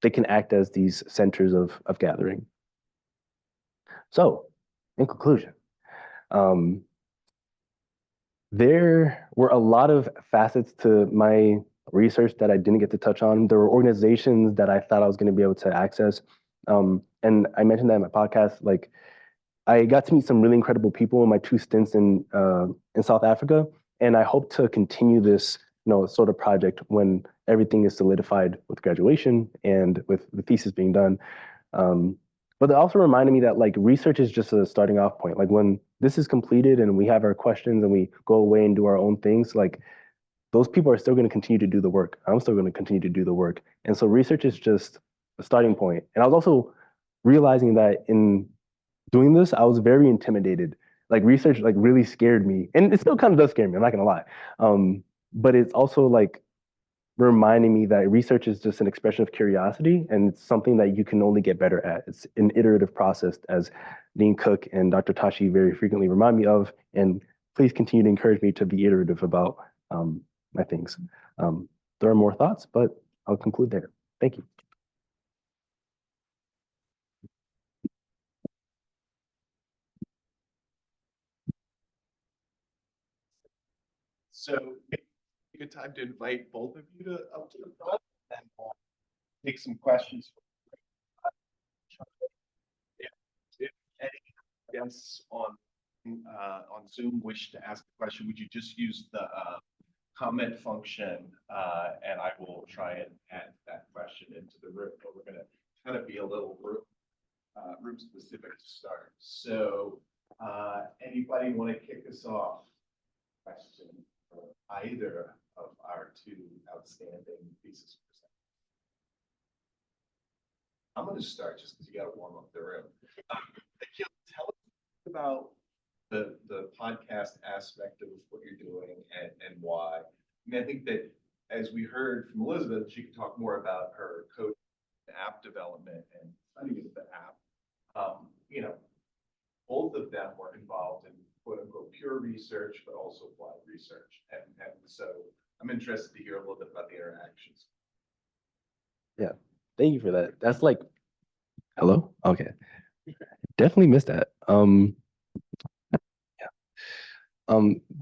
they can act as these centers of gathering. So, in conclusion, there were a lot of facets to my research that I didn't get to touch on. There were organizations that I thought I was going to be able to access. And I mentioned that in my podcast, like I got to meet some really incredible people in my 2 stints in South Africa. And I hope to continue this, sort of project when everything is solidified with graduation and with the thesis being done. But it also reminded me that like research is just a starting off point. Like when this is completed and we have our questions and we go away and do our own things, like those people are still going to continue to do the work. I'm still going to continue to do the work. And so research is just a starting point. And I was also realizing that in doing this, I was very intimidated. Like research like really scared me. And it still kind of does scare me, I'm not gonna lie. But it's also like reminding me that research is just an expression of curiosity and it's something that you can only get better at. It's an iterative process, as Dean Cook and Dr. Tashi very frequently remind me of. And please continue to encourage me to be iterative about my things. There are more thoughts, but I'll conclude there. Thank you. So a good time to invite both of you to up to the front and take some questions. If any guests on Zoom wish to ask a question, would you just use the comment function and I will try and add that question into the room. But we're going to kind of be a little room specific to start. So anybody want to kick us off? Question for either of our two outstanding thesis presenters. I'm going to start just because you got to warm up the room. Tell us about the podcast aspect of what you're doing and why. I mean, I think that as we heard from Elizabeth, she could talk more about her code app development and studying of the app. Both of them were involved in quote unquote pure research, but also applied research. And so I'm interested to hear a little bit about the interactions. Yeah, thank you for that. That's like, hello? Okay. Definitely missed that.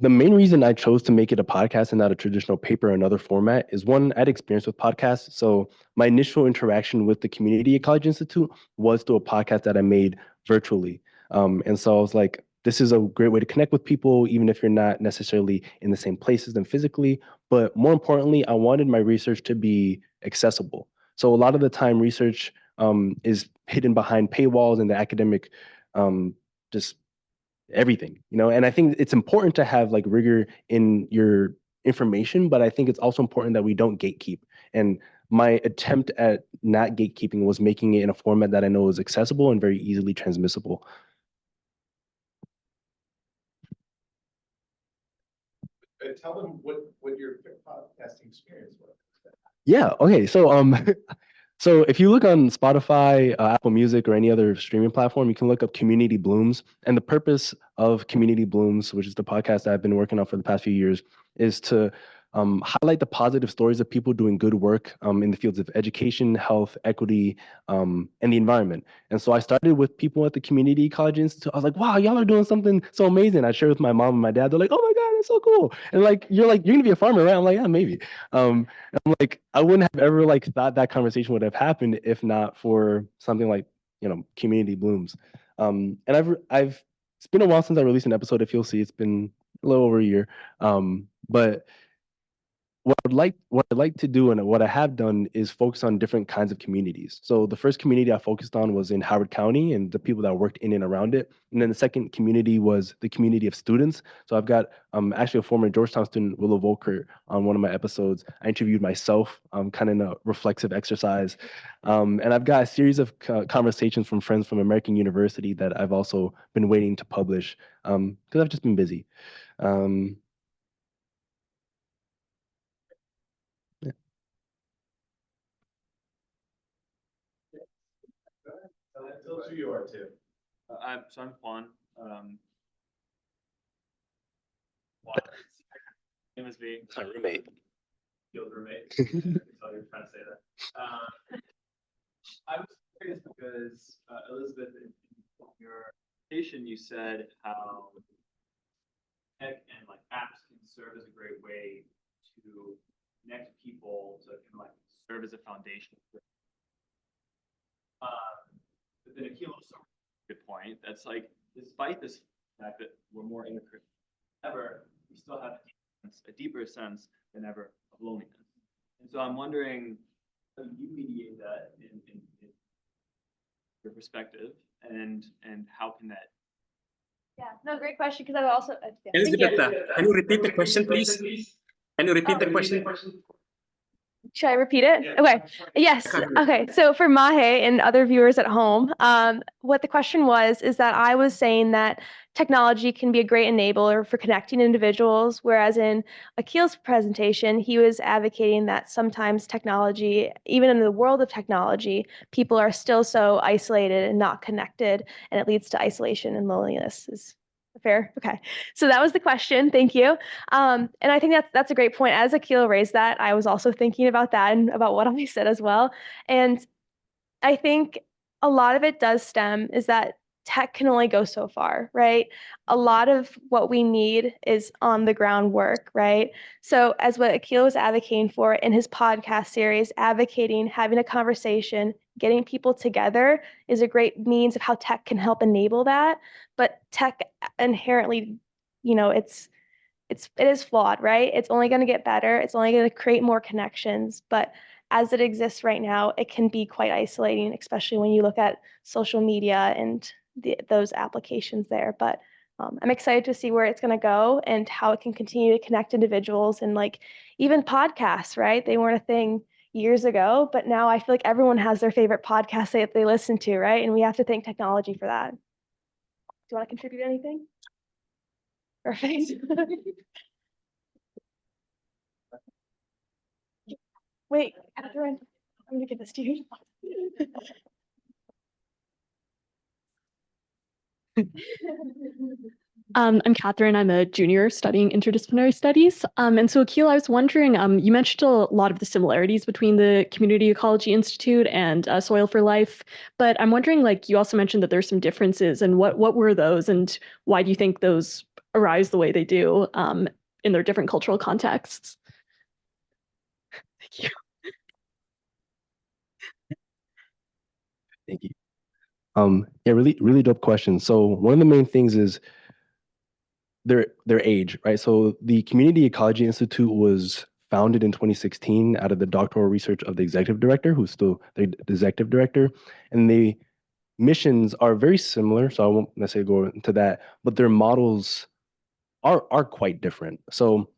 The main reason I chose to make it a podcast and not a traditional paper or another format is one, I had experience with podcasts. So my initial interaction with the Community Ecology Institute was through a podcast that I made virtually. And so I was like, this is a great way to connect with people, even if you're not necessarily in the same places than physically. But more importantly, I wanted my research to be accessible. So a lot of the time research is hidden behind paywalls and the academic just everything, and I think it's important to have like rigor in your information, but I think it's also important that we don't gatekeep. And my attempt at not gatekeeping was making it in a format that I know is accessible and very easily transmissible. Tell them what your podcasting experience was. Yeah. Okay. So so if you look on Spotify, Apple Music, or any other streaming platform, you can look up Community Blooms. And the purpose of Community Blooms, which is the podcast that I've been working on for the past few years, is to highlight the positive stories of people doing good work in the fields of education, health, equity, and the environment. And so I started with people at the Community Ecology Institute. I was like, wow, y'all are doing something so amazing. I shared with my mom and my dad. They're like, oh my God, that's so cool. And like, you're going to be a farmer, right? I'm like, yeah, maybe. I'm like, I wouldn't have ever like thought that conversation would have happened if not for something like, Community Blooms. And it's been a while since I released an episode. If you'll see, it's been a little over a year. But what I'd like to do and what I have done is focus on different kinds of communities. So the first community I focused on was in Howard County and the people that worked in and around it. And then the second community was the community of students. So I've got actually a former Georgetown student, Willow Volker, on one of my episodes. I interviewed myself kind of in a reflexive exercise. And I've got a series of conversations from friends from American University that I've also been waiting to publish because I've just been busy. Tell us who you are too. I'm Juan. Name is V. My roommate. Field roommate. So you're trying to say that. I was curious because Elizabeth, in your presentation, you said how tech and like apps can serve as a great way to connect people to kind of like serve as a foundation. But then Akil also good point. That's like, despite this fact that we're more integrated than ever, we still have a deeper sense than ever of loneliness. And so I'm wondering, how do you mediate that in your perspective, and how can that? Yeah, no, great question, because I would also, yeah, thank Elizabeth, you. can you repeat the question, please? Can you repeat the question? Should I repeat it? Yeah. Okay. Yes. Okay. So for Mahe and other viewers at home, what the question was is that I was saying that technology can be a great enabler for connecting individuals, whereas in Akil's presentation, he was advocating that sometimes technology, even in the world of technology, people are still so isolated and not connected, and it leads to isolation and loneliness. Is fair? Okay. So that was the question. Thank you. And I think that's a great point. As Akil raised that, I was also thinking about that and about what I said as well. And I think a lot of it does stem is that tech can only go so far, right? A lot of what we need is on the ground work, right? So as what Akil was advocating for in his podcast series, advocating, having a conversation, getting people together is a great means of how tech can help enable that. But tech inherently, it is flawed, right? It's only going to get better. It's only going to create more connections. But as it exists right now, it can be quite isolating, especially when you look at social media and those applications there. But I'm excited to see where it's going to go and how it can continue to connect individuals, and like even podcasts, right? They weren't a thing years ago, but now I feel like everyone has their favorite podcast that they listen to, right? And we have to thank technology for that. Do you want to contribute anything? Perfect. Wait, Catherine, I'm gonna give this to you. I'm Catherine. I'm a junior studying interdisciplinary studies. And so, Akil, I was wondering, you mentioned a lot of the similarities between the Community Ecology Institute and Soil for Life, but I'm wondering, like, you also mentioned that there's some differences, and what were those, and why do you think those arise the way they do in their different cultural contexts? Thank you. Thank you. Yeah, really dope question. So one of the main things is their age, right? So the Community Ecology Institute was founded in 2016 out of the doctoral research of the executive director, who's still the executive director, and the missions are very similar. So I won't necessarily go into that, but their models are quite different. So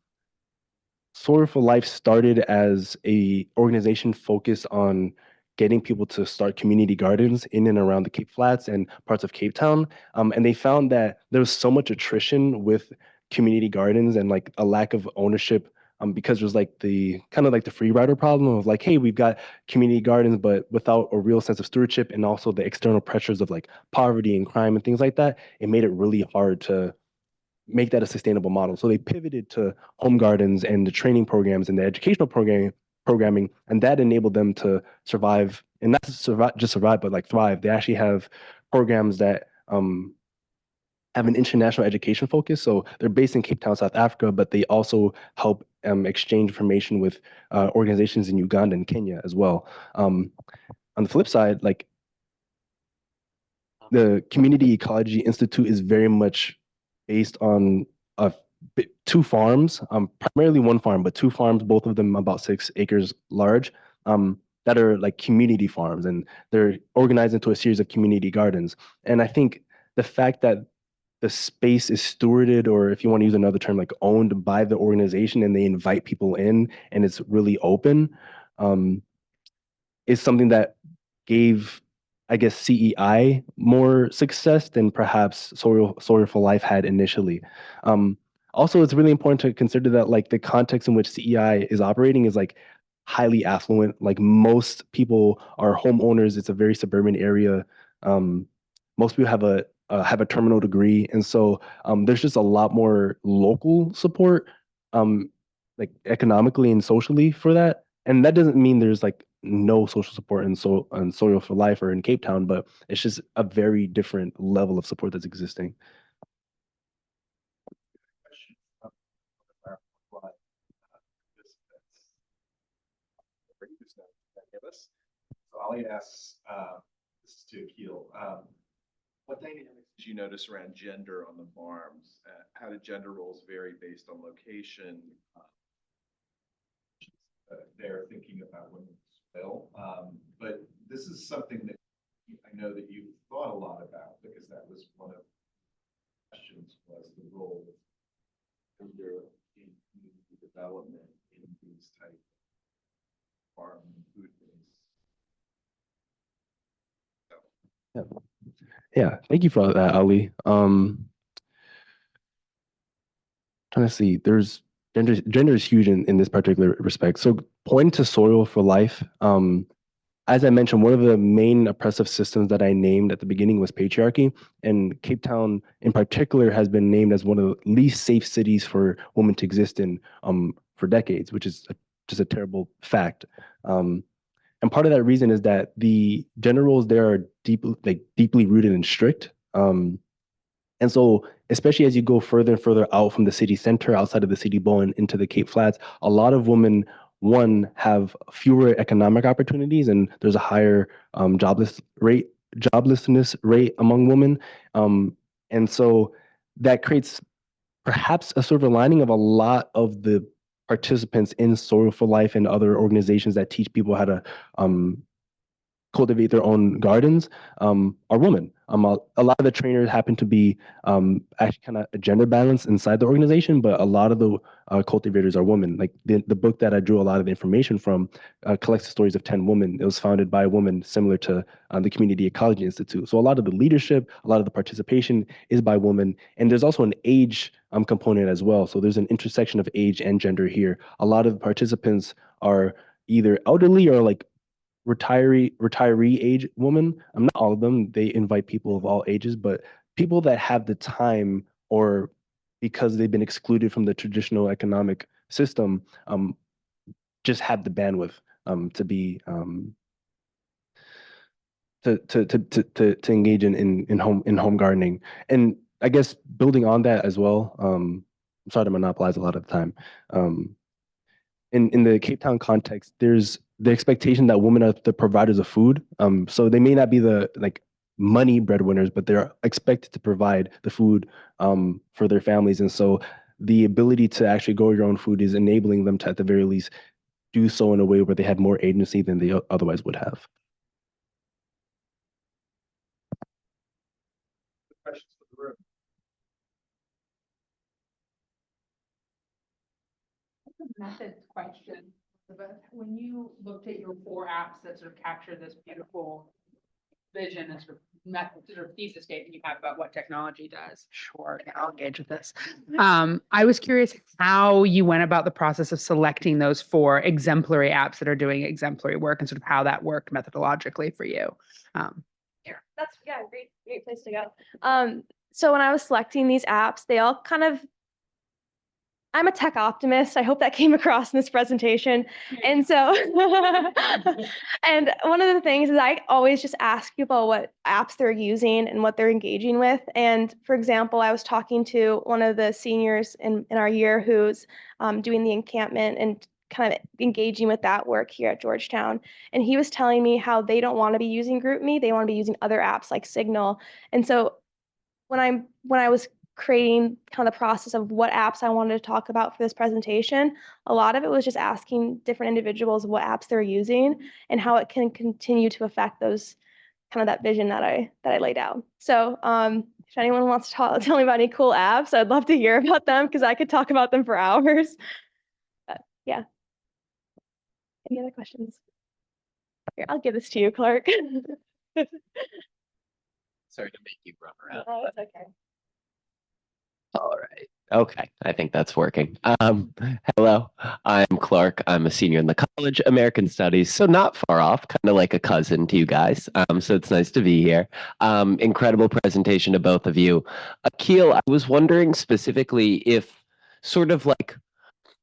Soil for Life started as a organization focused on getting people to start community gardens in and around the Cape Flats and parts of Cape Town. And they found that there was so much attrition with community gardens and like a lack of ownership, because there's like the kind of like the free rider problem of like, hey, we've got community gardens, but without a real sense of stewardship, and also the external pressures of like poverty and crime and things like that, it made it really hard to make that a sustainable model. So they pivoted to home gardens and the training programs and the educational programming, and that enabled them to survive, and not just survive, but like thrive. They actually have programs that have an international education focus. So they're based in Cape Town, South Africa, but they also help exchange information with organizations in Uganda and Kenya as well. On the flip side, like the Community Ecology Institute is very much based on two farms, primarily one farm, but two farms, both of them about 6 acres large, that are like community farms, and they're organized into a series of community gardens. And I think the fact that the space is stewarded, or if you want to use another term, like owned by the organization, and they invite people in, and it's really open, is something that gave, I guess, CEI more success than perhaps Soil for Life had initially. Also, it's really important to consider that like the context in which CEI is operating is like highly affluent. Like most people are homeowners. It's a very suburban area. Most people have a terminal degree, and so there's just a lot more local support, like economically and socially for that. And that doesn't mean there's like no social support in Soil for Life or in Cape Town, but it's just a very different level of support that's existing. Question, what, this- who's gonna give us? So Ollie asks, this is to Akil, what dynamics you notice around gender on the farms? How do gender roles vary based on location? They're thinking about women as well. But this is something that I know that you've thought a lot about, because that was one of the questions, was the role of gender in community development in these type of farm and food based. So. Yeah, thank you for that, Ali. Trying to see, there's gender is huge in this particular respect. So pointing to soil for life, as I mentioned, one of the main oppressive systems that I named at the beginning was patriarchy, and Cape Town in particular has been named as one of the least safe cities for women to exist in for decades, which is just a terrible fact. And part of that reason is that the gender roles there are deeply rooted and strict. And so, especially as you go further and further out from the city center, outside of the city bowl and into the Cape Flats, a lot of women, one, have fewer economic opportunities, and there's a higher joblessness rate among women. And so that creates perhaps a silver lining of a lot of the participants in Soil for Life and other organizations that teach people how to cultivate their own gardens are women. A lot of the trainers happen to be actually kind of a gender balance inside the organization, but a lot of the cultivators are women. Like the book that I drew a lot of the information from collects the stories of 10 women. It was founded by a woman similar to the Community Ecology Institute. So a lot of the leadership, a lot of the participation is by women. And there's also an age component as well. So there's an intersection of age and gender here. A lot of the participants are either elderly or like retiree age woman. Not all of them. They invite people of all ages, but people that have the time, or because they've been excluded from the traditional economic system, just have the bandwidth to be to engage in home gardening. And I guess building on that as well. I'm sorry to monopolize a lot of the time. In the Cape Town context, there's the expectation that women are the providers of food. So they may not be the money breadwinners, but they're expected to provide the food for their families. And so the ability to actually grow your own food is enabling them to, at the very least, do so in a way where they have more agency than they otherwise would have. Questions for the room? Method question, Elizabeth. When you looked at your 4 apps that sort of capture this beautiful vision and sort of method, sort of thesis statement you have about what technology does, sure, yeah, I'll engage with this. I was curious how you went about the process of selecting those 4 exemplary apps that are doing exemplary work, and sort of how that worked methodologically for you. That's great place to go. So when I was selecting these apps, they all kind of, I'm a tech optimist. I hope that came across in this presentation. And so, and one of the things is I always just ask people what apps they're using and what they're engaging with. And for example, I was talking to one of the seniors in our year who's doing the encampment and kind of engaging with that work here at Georgetown. And he was telling me how they don't want to be using GroupMe. They want to be using other apps like Signal. And so when I was creating kind of the process of what apps I wanted to talk about for this presentation, a lot of it was just asking different individuals what apps they're using and how it can continue to affect those kind of that vision that I laid out. So if anyone wants to tell me about any cool apps, I'd love to hear about them because I could talk about them for hours. But yeah. Any other questions? Here, I'll give this to you, Clark. Sorry to make you run around. Oh, it's okay. All right. Okay. I think that's working. Hello, I'm Clark. I'm a senior in the College of American Studies, so not far off, kind of like a cousin to you guys. So it's nice to be here. Incredible presentation to both of you. Akil, I was wondering specifically if sort of like,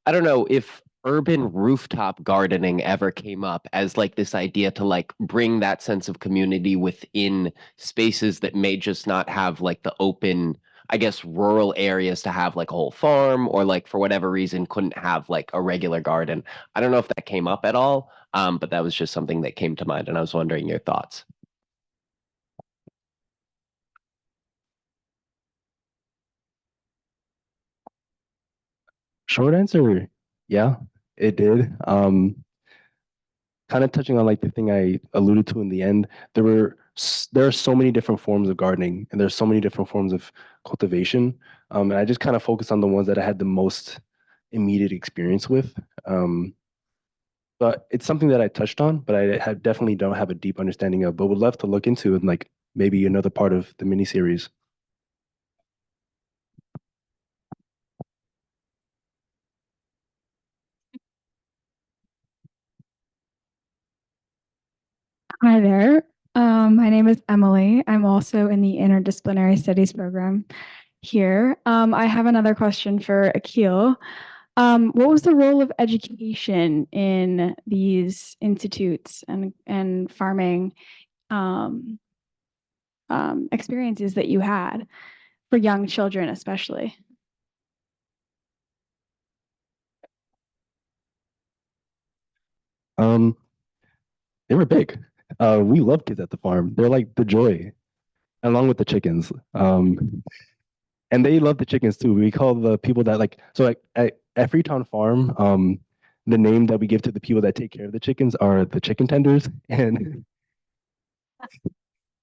I don't know, if urban rooftop gardening ever came up as like this idea to like bring that sense of community within spaces that may just not have like the open, I guess, rural areas to have like a whole farm, or like for whatever reason couldn't have like a regular garden. I don't know if that came up at all, but that was just something that came to mind, and I was wondering your thoughts. Short answer, yeah, it did. Kind of touching on like the thing I alluded to in the end, there are so many different forms of gardening and there's so many different forms of cultivation. And I just kind of focused on the ones that I had the most immediate experience with. But it's something that I touched on, but definitely don't have a deep understanding of, but would love to look into in like maybe another part of the mini series. Hi there. My name is Emily. I'm also in the Interdisciplinary Studies program here. I have another question for Akil. What was the role of education in these institutes and farming experiences that you had for young children, especially? They were big. We love kids at the farm. They're like the joy, along with the chickens. And they love the chickens too. We call the people that like so like at Freetown Farm, the name that we give to the people that take care of the chickens are the chicken tenders. And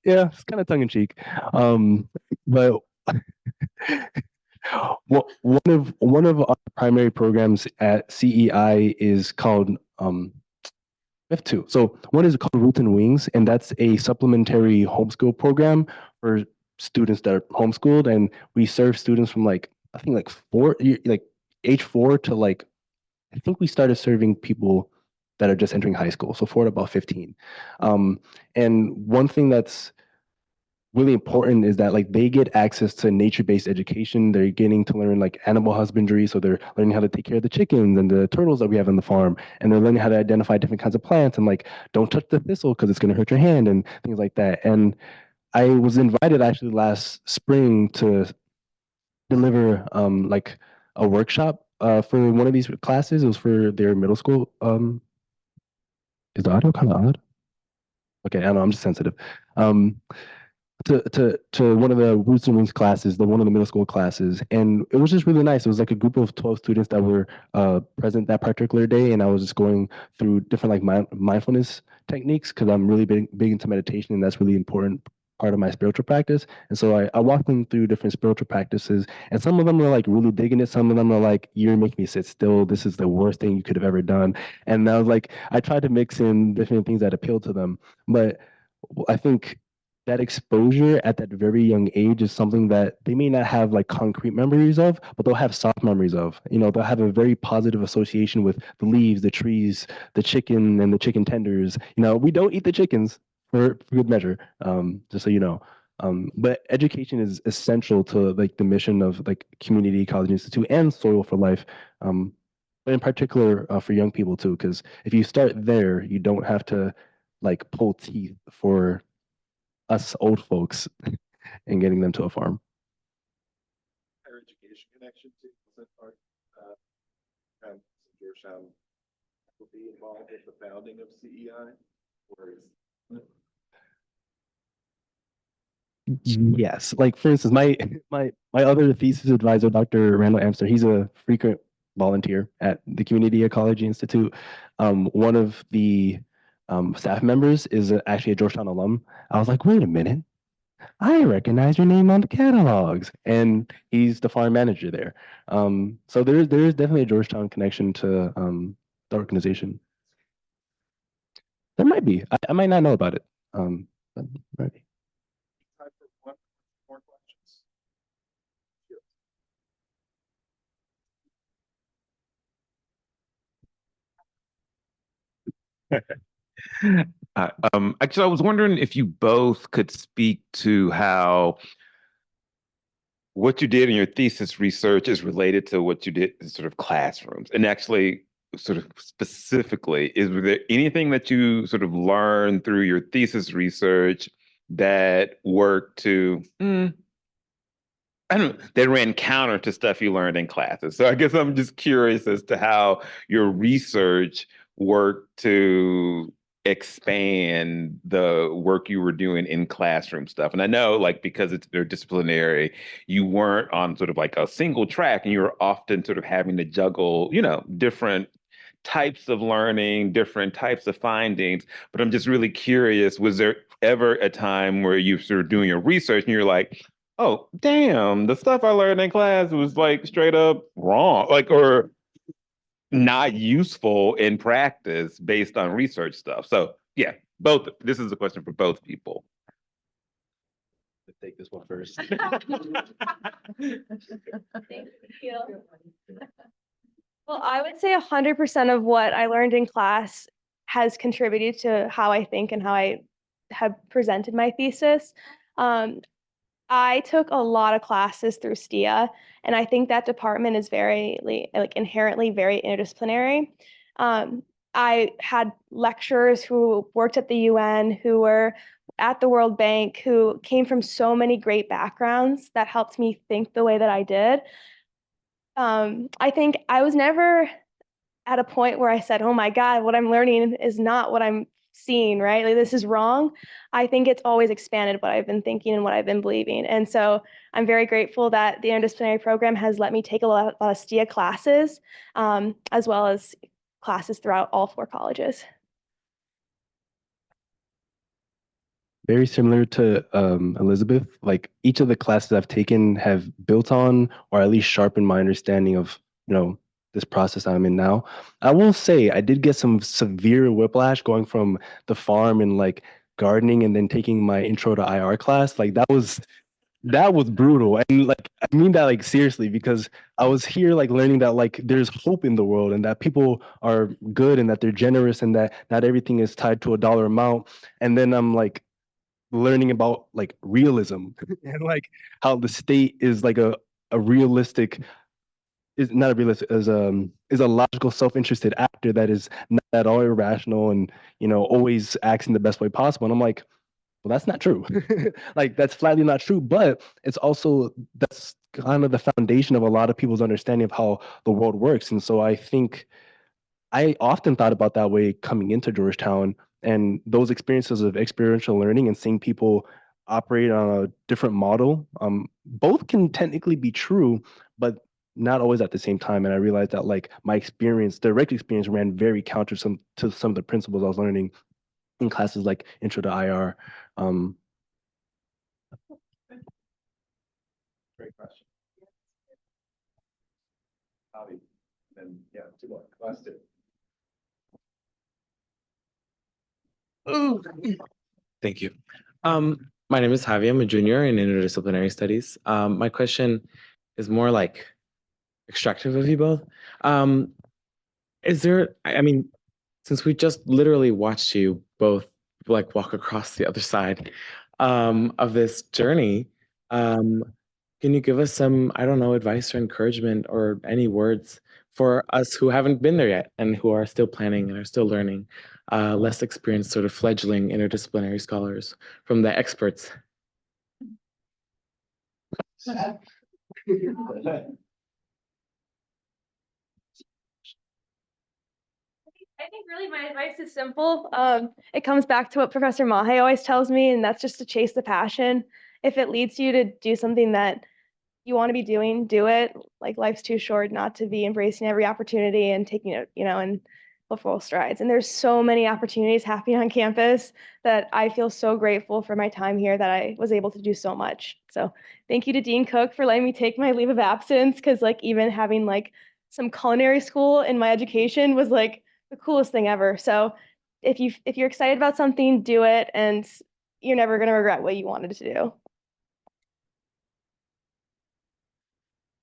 yeah, it's kind of tongue in cheek. But one of our primary programs at CEI is called we have two. So one is called Roots and Wings, and that's a supplementary homeschool program for students that are homeschooled, and we serve students from like I think like like age 4 to like I think we started serving people that are just entering high school, so 4 to about 15. And one thing that's really important is that like they get access to nature-based education. They're getting to learn like animal husbandry, so they're learning how to take care of the chickens and the turtles that we have in the farm, and they're learning how to identify different kinds of plants and like don't touch the thistle because it's going to hurt your hand and things like that. And I was invited actually last spring to deliver like a workshop for one of these classes. It was for their middle school. Is the audio kind of odd? Okay, I don't know. I'm just sensitive. Um, to one of the Roots and Wings classes, one of the middle school classes, and it was just really nice. It was like a group of 12 students that were present that particular day, and I was just going through different like mindfulness techniques because I'm really big into meditation, and that's really important part of my spiritual practice. And so I walked them through different spiritual practices, and some of them are like really digging it. Some of them are like, "You're making me sit still. This is the worst thing you could have ever done." And I was like, I tried to mix in different things that appealed to them, but I think that exposure at that very young age is something that they may not have like concrete memories of, but they'll have soft memories of. You know, they'll have a very positive association with the leaves, the trees, the chicken, and the chicken tenders. You know, we don't eat the chickens for good measure, just so you know. But education is essential to like the mission of like Community Ecology Institute and Soil for Life. But in particular for young people too, because if you start there, you don't have to like pull teeth for us old folks and getting them to a farm. Higher education connection to was that part, Georgetown will be involved with the founding of CEI, or is Yes, like for instance, my other thesis advisor, Dr. Randall Amster, he's a frequent volunteer at the Community Ecology Institute. One of the staff members is actually a Georgetown alum. I was like, wait a minute, I recognize your name on the catalogs, and he's the farm manager there. So there is definitely a Georgetown connection to the organization. There might be. I might not know about it. But might be. time for one more questions? Actually, I was wondering if you both could speak to how what you did in your thesis research is related to what you did in sort of classrooms. And actually, sort of specifically, is there anything that you sort of learned through your thesis research that worked to, I don't know, that ran counter to stuff you learned in classes? So I guess I'm just curious as to how your research worked to expand the work you were doing in classroom stuff? And I know, like, because it's interdisciplinary, you weren't on sort of like a single track, and you were often sort of having to juggle, different types of learning, different types of findings. But I'm just really curious, was there ever a time where you sort of doing your research and you're like, oh, damn, the stuff I learned in class was like straight up wrong, like, or not useful in practice based on research stuff. So yeah, both. This is a question for both people. Take this one first. Well, I would say 100% of what I learned in class has contributed to how I think and how I have presented my thesis. I took a lot of classes through STIA, and I think that department is very inherently very interdisciplinary. I had lecturers who worked at the UN, who were at the World Bank, who came from so many great backgrounds that helped me think the way that I did. I think I was never at a point where I said, oh my God, what I'm learning is not what I'm seeing, right? Like, this is wrong. I think it's always expanded what I've been thinking and what I've been believing. And so I'm very grateful that the interdisciplinary program has let me take a lot of STIA classes, as well as classes throughout all 4 colleges. Very similar to Elizabeth. Like, each of the classes I've taken have built on or at least sharpened my understanding of, this process I'm in now. I will say I did get some severe whiplash going from the farm and like gardening and then taking my intro to IR class. Like, that was brutal. And like, I mean that like seriously, because I was here like learning that like there's hope in the world and that people are good and that they're generous and that not everything is tied to a dollar amount. And then I'm like learning about like realism and like how the state is like a realistic, is not a realistic, is a logical self-interested actor that is not at all irrational and always acts in the best way possible. And I'm like, well, that's not true. Like, that's flatly not true, but it's also, that's kind of the foundation of a lot of people's understanding of how the world works. And so I think I often thought about that way coming into Georgetown, and those experiences of experiential learning and seeing people operate on a different model, both can technically be true, but not always at the same time. And I realized that like my experience, direct experience, ran very counter to some of the principles I was learning in classes like Intro to IR. Great question. Howdy. And yeah, 2 more. Last 2. Thank you. My name is Javi. I'm a junior in interdisciplinary studies. My question is more like extractive of you both. Is there, I mean, since we just literally watched you both like walk across the other side of this journey, can you give us some, I don't know, advice or encouragement or any words for us who haven't been there yet and who are still planning and are still learning, less experienced sort of fledgling interdisciplinary scholars from the experts? I think really my advice is simple. It comes back to what Professor Mahe always tells me, and that's just to chase the passion. If it leads you to do something that you want to be doing, do it. Like, life's too short not to be embracing every opportunity and taking it, and full strides. And there's so many opportunities happening on campus that I feel so grateful for my time here that I was able to do so much. So thank you to Dean Cook for letting me take my leave of absence, because like even having like some culinary school in my education was like the coolest thing ever. So if you're excited about something, do it, and you're never going to regret what you wanted to do.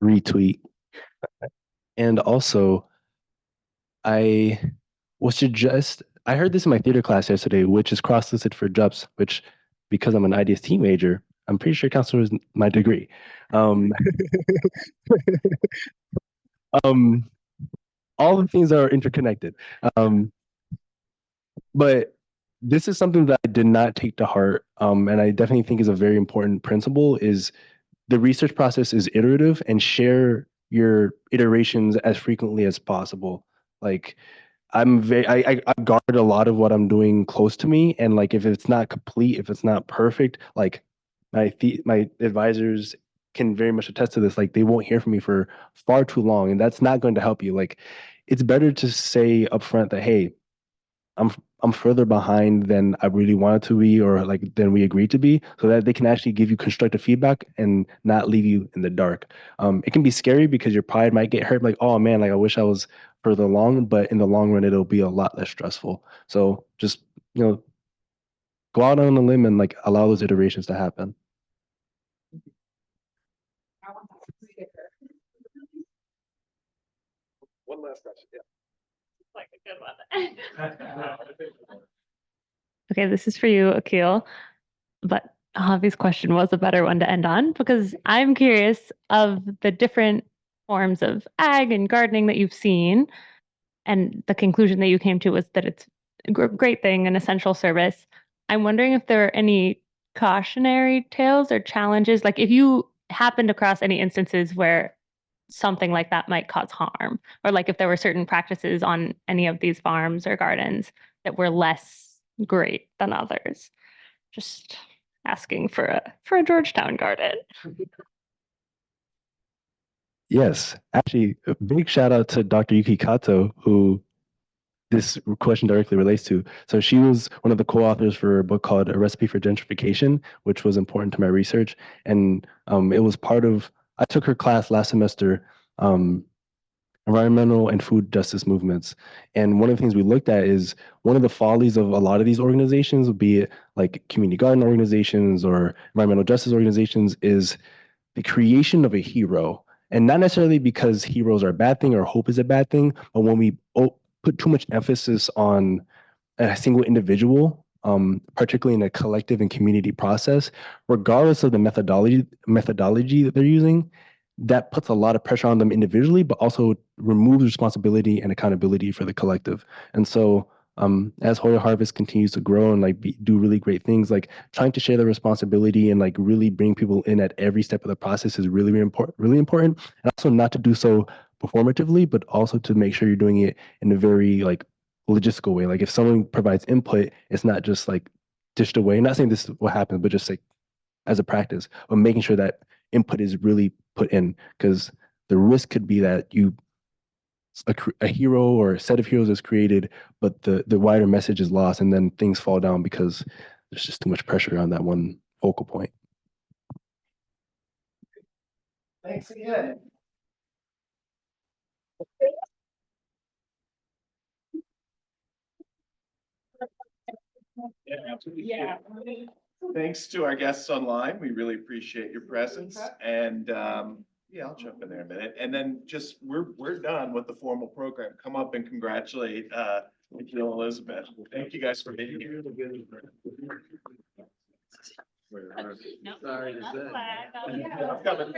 Retweet. And also, I heard this in my theater class yesterday, which is cross-listed for JUPS, which, because I'm an IDST major, I'm pretty sure counts towards my degree. All the things are interconnected. But this is something that I did not take to heart, and I definitely think is a very important principle, is the research process is iterative, and share your iterations as frequently as possible. Like, I guard a lot of what I'm doing close to me, and like if it's not complete, if it's not perfect, like my advisors can very much attest to this. Like they won't hear from me for far too long, and that's not going to help you. Like it's better to say upfront that, hey, I'm further behind than I really wanted to be, or like than we agreed to be, so that they can actually give you constructive feedback and not leave you in the dark. It can be scary because your pride might get hurt. Like, oh man, like I wish I was further along, but in the long run, it'll be a lot less stressful. So just go out on a limb and like allow those iterations to happen. One last question, yeah. Like a good one. Okay, this is for you, Akil. But Javi's question was a better one to end on because I'm curious of the different forms of ag and gardening that you've seen. And the conclusion that you came to was that it's a great thing, an essential service. I'm wondering if there are any cautionary tales or challenges, like if you happened across any instances where something like that might cause harm, or like if there were certain practices on any of these farms or gardens that were less great than others. Just asking for a Georgetown garden. Yes, actually, a big shout out to Dr. Yuki Kato, who this question directly relates to. So she was one of the co-authors for a book called A Recipe for Gentrification, which was important to my research. And it was part of, I took her class last semester, environmental and food justice movements. And one of the things we looked at is one of the follies of a lot of these organizations, be it like community garden organizations or environmental justice organizations, is the creation of a hero. And not necessarily because heroes are a bad thing or hope is a bad thing, but when we put too much emphasis on a single individual, particularly in a collective and community process, regardless of the methodology that they're using, that puts a lot of pressure on them individually, but also removes responsibility and accountability for the collective. And so as Hoya Harvest continues to grow and like do really great things, like trying to share the responsibility and like really bring people in at every step of the process is really, really important, really important. And also not to do so performatively, but also to make sure you're doing it in a very like logistical way. Like if someone provides input, it's not just like dished away. Not saying this is what happens, but just like as a practice, but making sure that input is really put in, because the risk could be that a hero or a set of heroes is created, but the wider message is lost, and then things fall down because there's just too much pressure on that one focal point. Thanks again. Yeah, absolutely. Yeah. Thanks to our guests online. We really appreciate your presence. And yeah, I'll jump in there a minute. And then just we're done with the formal program. Come up and congratulate Akil and Elizabeth. Thank you guys for being here. Sorry to say. I'm coming.